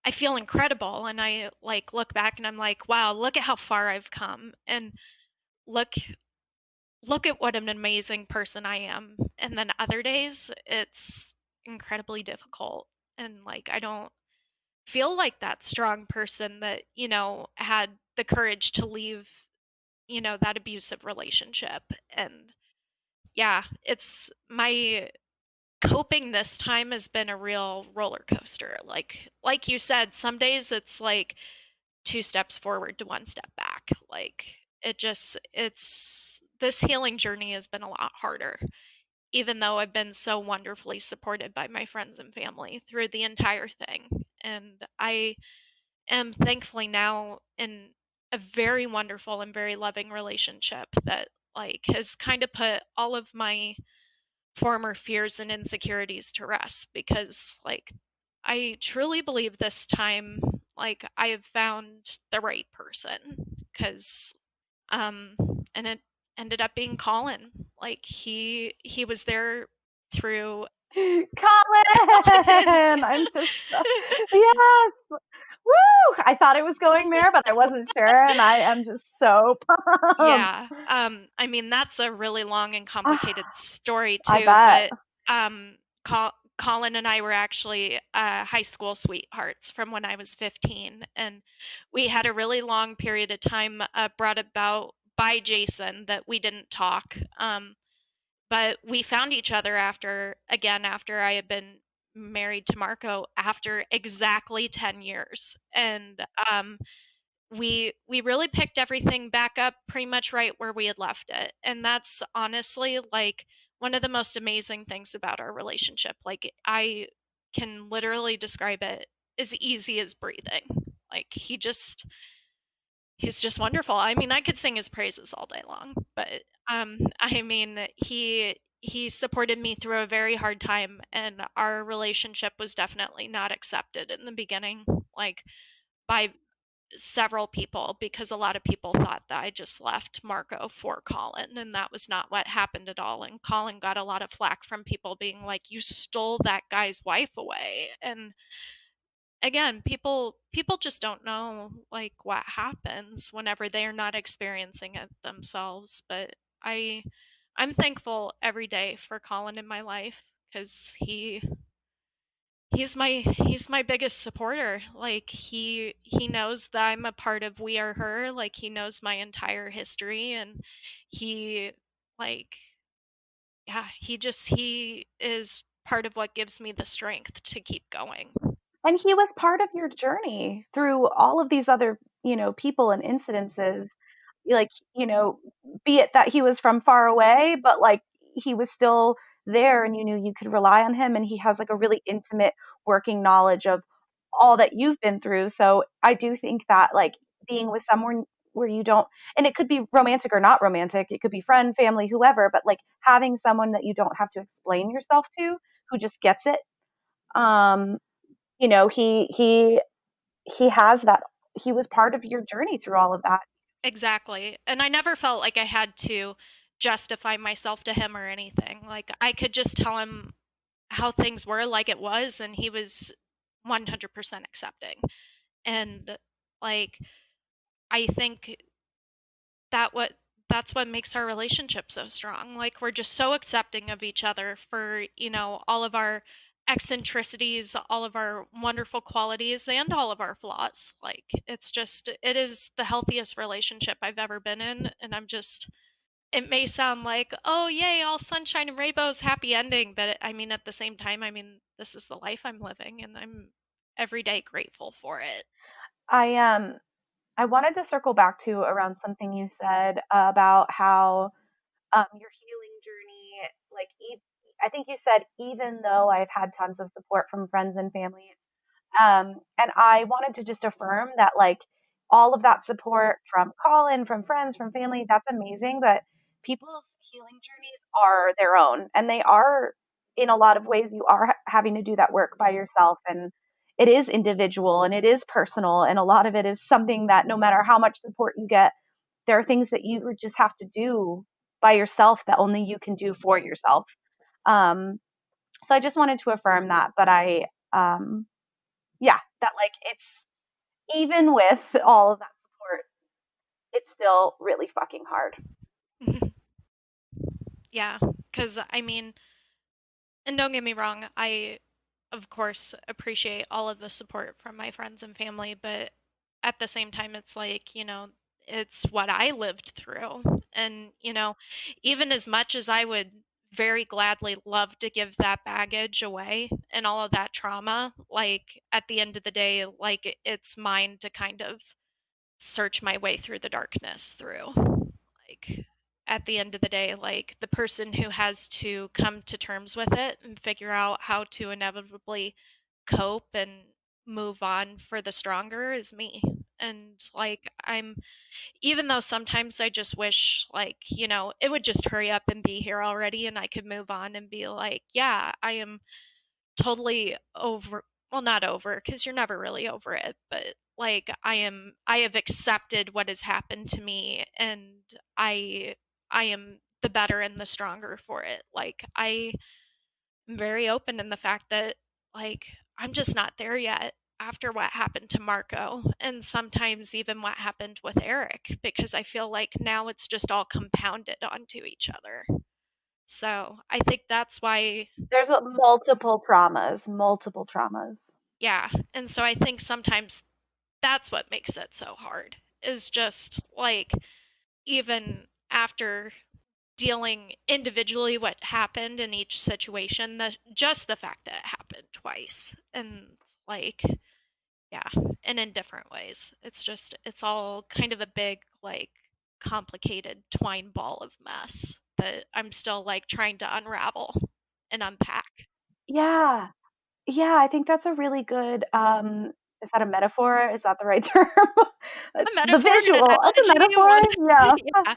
Speaker 2: incredible and I like look back and I'm like, wow, look at how far I've come and look look at what an amazing person I am. And then other days it's incredibly difficult and like I don't feel like that strong person that, had the courage to leave, that abusive relationship. And yeah, it's my coping this time has been a real roller coaster. Like you said, some days it's like two steps forward to one step back. Like it's this healing journey has been a lot harder, even though I've been so wonderfully supported by my friends and family through the entire thing. And I am thankfully now in a very wonderful and very loving relationship that like has kind of put all of my former fears and insecurities to rest, because like I truly believe this time like I have found the right person, cuz um and it ended up being Colin. Like he was there through Colin.
Speaker 1: Colin, I'm just so, yes. Woo! I thought it was going there, but I wasn't sure, and I am just so pumped.
Speaker 2: Yeah. I mean, that's a really long and complicated
Speaker 1: Ah,
Speaker 2: story
Speaker 1: I
Speaker 2: too,
Speaker 1: bet.
Speaker 2: but Colin and I were actually high school sweethearts from when I was 15, and we had a really long period of time brought about by Jason that we didn't talk. But we found each other after I had been married to Marco after exactly 10 years. And we really picked everything back up pretty much right where we had left it, and that's honestly like one of the most amazing things about our relationship. Like I can literally describe it as easy as breathing. Like he's just wonderful. I mean, I could sing his praises all day long, but I mean, he supported me through a very hard time, and our relationship was definitely not accepted in the beginning, like by several people, because a lot of people thought that I just left Marco for Colin, and that was not what happened at all. And Colin got a lot of flack from people being like, "You stole that guy's wife away." And again, people just don't know like what happens whenever they are not experiencing it themselves. But I I'm thankful every day for Colin in my life, cuz he's my biggest supporter. Like he knows that I'm a part of We Are Her. Like he knows my entire history, and he like yeah, he is part of what gives me the strength to keep going.
Speaker 1: And he was part of your journey through all of these other, people and incidences. Like, be it that he was from far away, but like he was still there and you knew you could rely on him. And he has like a really intimate working knowledge of all that you've been through. So I do think that like being with someone where you don't, and it could be romantic or not romantic, it could be friend, family, whoever, but like having someone that you don't have to explain yourself to, who just gets it. Um, he has that. He was part of your journey through all of that.
Speaker 2: Exactly. And I never felt like I had to justify myself to him or anything. Like I could just tell him how things were like it was, and he was 100% accepting. And like I think that what that's what makes our relationship so strong. Like we're just so accepting of each other for, all of our eccentricities, all of our wonderful qualities, and all of our flaws. Like it is the healthiest relationship I've ever been in, and it may sound like, "Oh, yay, all sunshine and rainbows, happy ending," but I mean at the same time, I mean, this is the life I'm living, and I'm every day grateful for it.
Speaker 1: I I wanted to circle back to around something you said about how your healing journey, like I think you said, even though I've had tons of support from friends and family, and I wanted to just affirm that, like, all of that support from Colin, from friends, from family, that's amazing. But people's healing journeys are their own, and they are, in a lot of ways, you are having to do that work by yourself. And it is individual and it is personal. And a lot of it is something that no matter how much support you get, there are things that you just have to do by yourself that only you can do for yourself. Um, so I just wanted to affirm that. But yeah, that like it's even with all of that support, it's still really fucking hard.
Speaker 2: Yeah, cuz I mean, and don't get me wrong, I of course appreciate all of the support from my friends and family, but at the same time it's like, it's what I lived through. And, even as much as I would very gladly love to give that baggage away and all of that trauma, like at the end of the day, like it's mine to kind of search my way through the darkness through. Like at the end of the day, like the person who has to come to terms with it and figure out how to inevitably cope and move on for the stronger is me. And like even though sometimes I just wish like, it would just hurry up and be here already and I could move on and be like, yeah, I am totally over, well, not over because you're never really over it, but like I have accepted what has happened to me, and I I am the better and the stronger for it. Like I am very open in the fact that like I'm just not there yet after what happened to Marco, and sometimes even what happened with Eric, because I feel like now it's just all compounded onto each other. So I think that's why.
Speaker 1: There's multiple traumas, multiple traumas.
Speaker 2: Yeah, and so I think sometimes that's what makes it so hard, is just like even after dealing individually what happened in each situation, just the fact that it happened twice, and like, yeah, and in different ways. It's all kind of a big like complicated twine ball of mess that I'm still like trying to unravel and unpack.
Speaker 1: Yeah. Yeah, I think that's a really good, is that a metaphor? Is that the right term?
Speaker 2: A
Speaker 1: The
Speaker 2: metaphor, an
Speaker 1: visual. It's a
Speaker 2: analogy,
Speaker 1: metaphor,
Speaker 2: what
Speaker 1: yeah.
Speaker 2: yeah.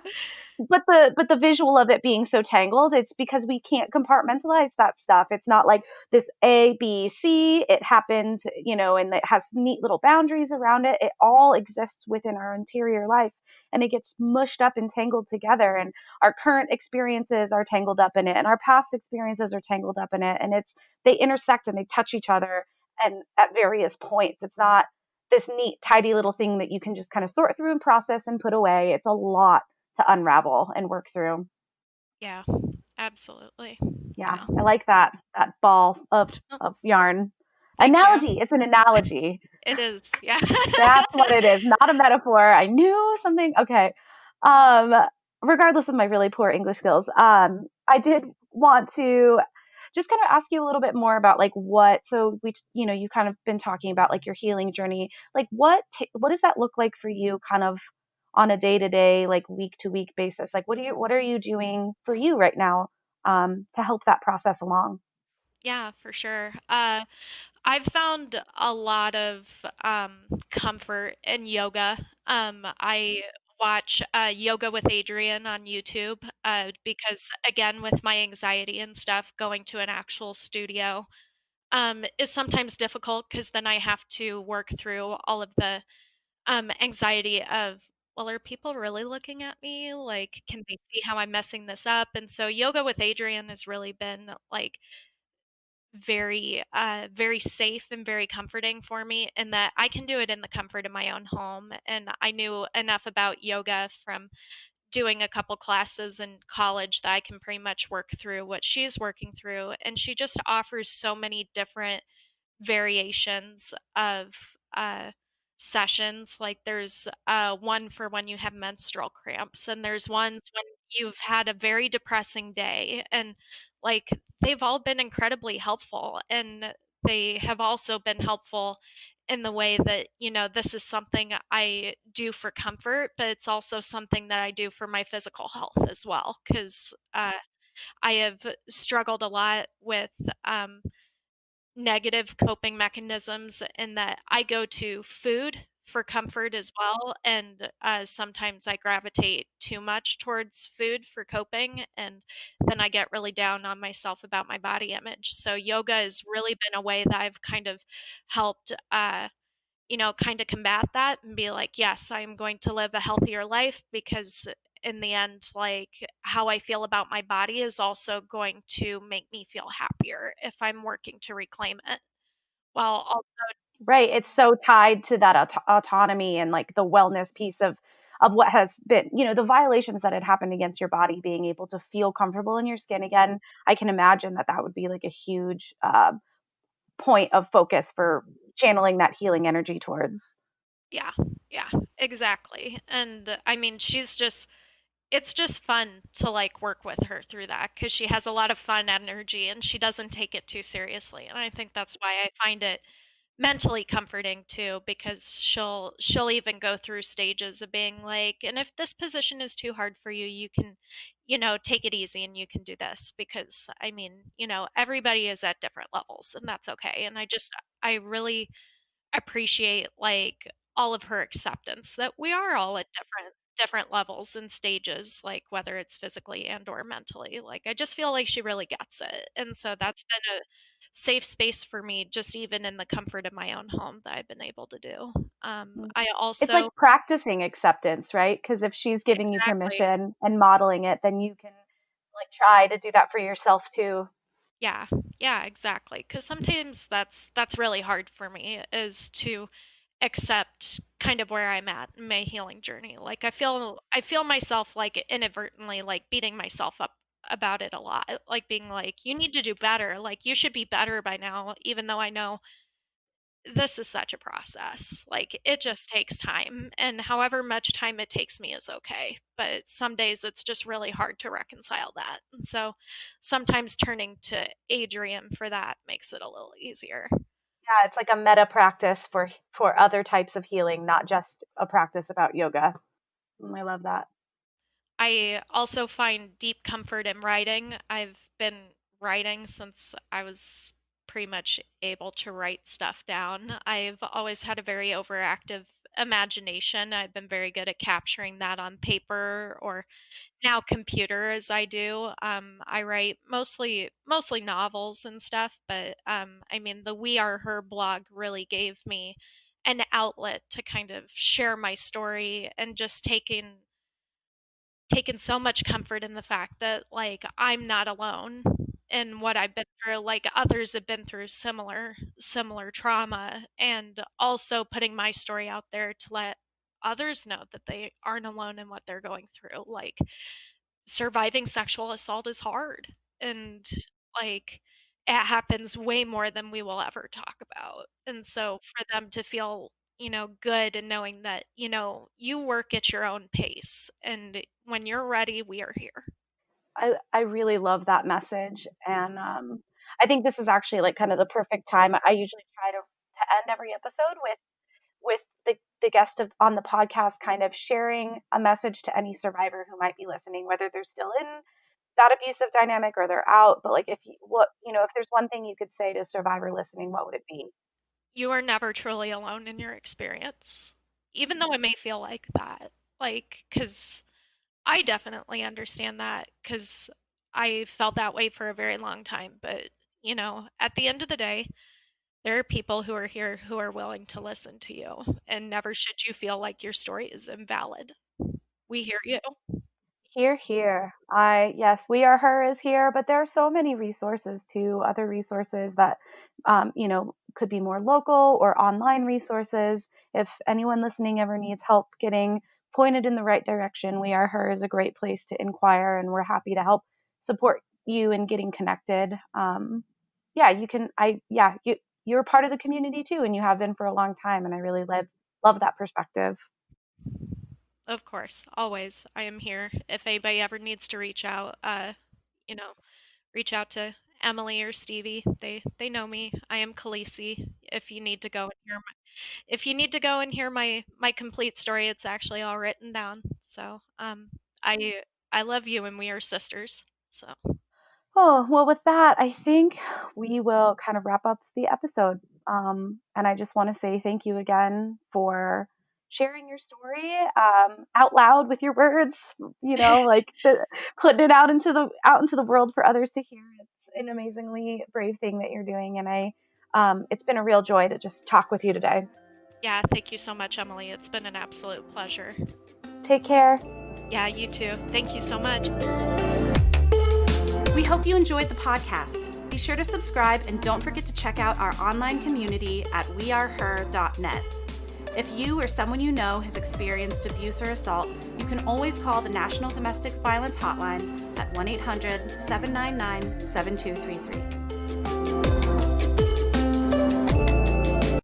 Speaker 1: But the visual of it being so tangled, it's because we can't compartmentalize that stuff. It's not like this A, B, C. It happens, and it has neat little boundaries around it. It all exists within our interior life, and it gets mushed up and tangled together. And our current experiences are tangled up in it, and our past experiences are tangled up in it. And they intersect and they touch each other, and at various points. It's not this neat, tidy little thing that you can just kind of sort through and process and put away. It's a lot to unravel and work through.
Speaker 2: Yeah, absolutely.
Speaker 1: Yeah,
Speaker 2: Yeah.
Speaker 1: I like that ball of
Speaker 2: Oh,
Speaker 1: yarn.
Speaker 2: thank you.
Speaker 1: Analogy. It's an analogy.
Speaker 2: It is, yeah.
Speaker 1: That's what it is, not a metaphor. I knew something. Okay. Um, Regardless of my really poor English skills, I did want to just kind of ask you a little bit more about like what. So you kind of been talking about like your healing journey. Like what does that look like for you, kind of on a day to day, like week to week basis? Like what are you doing for you right now, to help that process along?
Speaker 2: Yeah, for sure. I've found a lot of comfort in yoga. I watch Yoga with Adriene on YouTube because, again, with my anxiety and stuff, going to an actual studio is sometimes difficult because then I have to work through all of the anxiety of, well, are people really looking at me? Like, can they see how I'm messing this up? And so, Yoga with Adriene has really been like very safe and very comforting for me in that I can do it in the comfort of my own home. And I knew enough about yoga from doing a couple classes in college that I can pretty much work through what she's working through. And she just offers so many different variations of sessions. Like there's one for when you have menstrual cramps, and there's ones when you've had a very depressing day. And like they've all been incredibly helpful. And they have also been helpful in the way that, this is something I do for comfort, but it's also something that I do for my physical health as well. Because I have struggled a lot with negative coping mechanisms in that I go to food for comfort as well, and sometimes I gravitate too much towards food for coping, and then I get really down on myself about my body image. So yoga has really been a way that I've kind of helped kind of combat that and be like, yes, I'm going to live a healthier life because in the end, like how I feel about my body is also going to make me feel happier if I'm working to reclaim it. While also,
Speaker 1: Right. It's so tied to that autonomy and like the wellness piece of what has been, the violations that had happened against your body, being able to feel comfortable in your skin again. I can imagine that that would be like a huge point of focus for channeling that healing energy towards.
Speaker 2: yeah, yeah, exactly. And I mean, it's just fun to like work with her through that because she has a lot of fun energy and she doesn't take it too seriously. And I think that's why I find it mentally comforting too, because she'll even go through stages of being like, and if this position is too hard for you, you can, take it easy and you can do this, because I mean, everybody is at different levels and that's okay. And I really appreciate like all of her acceptance that we are all at different levels and stages, like whether it's physically and or mentally. Like I just feel like she really gets it. And so that's been a safe space for me, just even in the comfort of my own home that I've been able to do.
Speaker 1: Mm.
Speaker 2: I
Speaker 1: It's like
Speaker 2: also
Speaker 1: practicing acceptance, right? Because if she's giving you
Speaker 2: exactly.
Speaker 1: permission and modeling it, then you can like try to do that for yourself too.
Speaker 2: Yeah. Yeah, exactly. Cuz sometimes that's really hard for me is to accept kind of where I'm at in my healing journey. Like I feel myself like inadvertently like beating myself up about it a lot. Like being like you need to do better. Like you should be better by now even though I know this is such a process. Like it just takes time and however much time it takes me is okay. But some days it's just really hard to reconcile that. And so sometimes turning to Adrian for that makes it a little easier.
Speaker 1: Yeah, it's like a meta practice for other types of healing, not just a practice about yoga. I love that.
Speaker 2: I also find deep comfort in writing. I've been writing since I was pretty much able to write stuff down. I've always had a very overactive imagination. I've been very good at capturing that on paper or now computer as I do. I write mostly novels and stuff, but I mean the We Are Her blog really gave me an outlet to kind of share my story and just taken so much comfort in the fact that like I'm not alone in what I've been through. Like others have been through similar trauma, and also putting my story out there to let others know that they aren't alone in what they're going through. Like surviving sexual assault is hard, and like it happens way more than we will ever talk about. And so for them to feel, good and knowing that, you work at your own pace and when you're ready, we are here.
Speaker 1: I really love that message, and I think this is actually like kind of the perfect time. I usually try to end every episode with the guest on the podcast kind of sharing a message to any survivor who might be listening, whether they're still in that abusive dynamic or they're out. But like if you, what you know, if there's one thing you could say to a survivor listening, what would it be?
Speaker 2: You are never truly alone in your experience, even though it may feel like that. Like, because I definitely understand that because I felt that way for a very long time. But, at the end of the day, there are people who are here who are willing to listen to you, and never should you feel like your story is invalid. We hear you.
Speaker 1: Here, here. Yes, We Are Her is here, but there are so many resources too, other resources that, could be more local or online resources. If anyone listening ever needs help getting pointed in the right direction, We Are Her is a great place to inquire, and we're happy to help support you in getting connected. Yeah, you can, you're part of the community too, and you have been for a long time, and I really love that perspective.
Speaker 2: Of course, always. I am here. If anybody ever needs to you know, reach out to Emily or Stevie. They know me. I am Khaleesi. If you need to go and hear my complete story, it's actually all written down. So, I love you and we are sisters. So,
Speaker 1: Oh, well, with that, I think we will kind of wrap up the episode. And I just want to say thank you again for sharing your story out loud with your words. Putting it out into the world for others to hear. It's an amazingly brave thing that you're doing, and it's been a real joy to just talk with you today.
Speaker 2: yeah, thank you so much, Emily. It's been an absolute pleasure.
Speaker 1: Take care.
Speaker 2: Yeah, you too. Thank you so much.
Speaker 3: We hope you enjoyed the podcast. Be sure to subscribe and don't forget to check out our online community at weareher.net. If you or someone you know has experienced abuse or assault, you can always call the National Domestic Violence Hotline at 1-800-799-7233.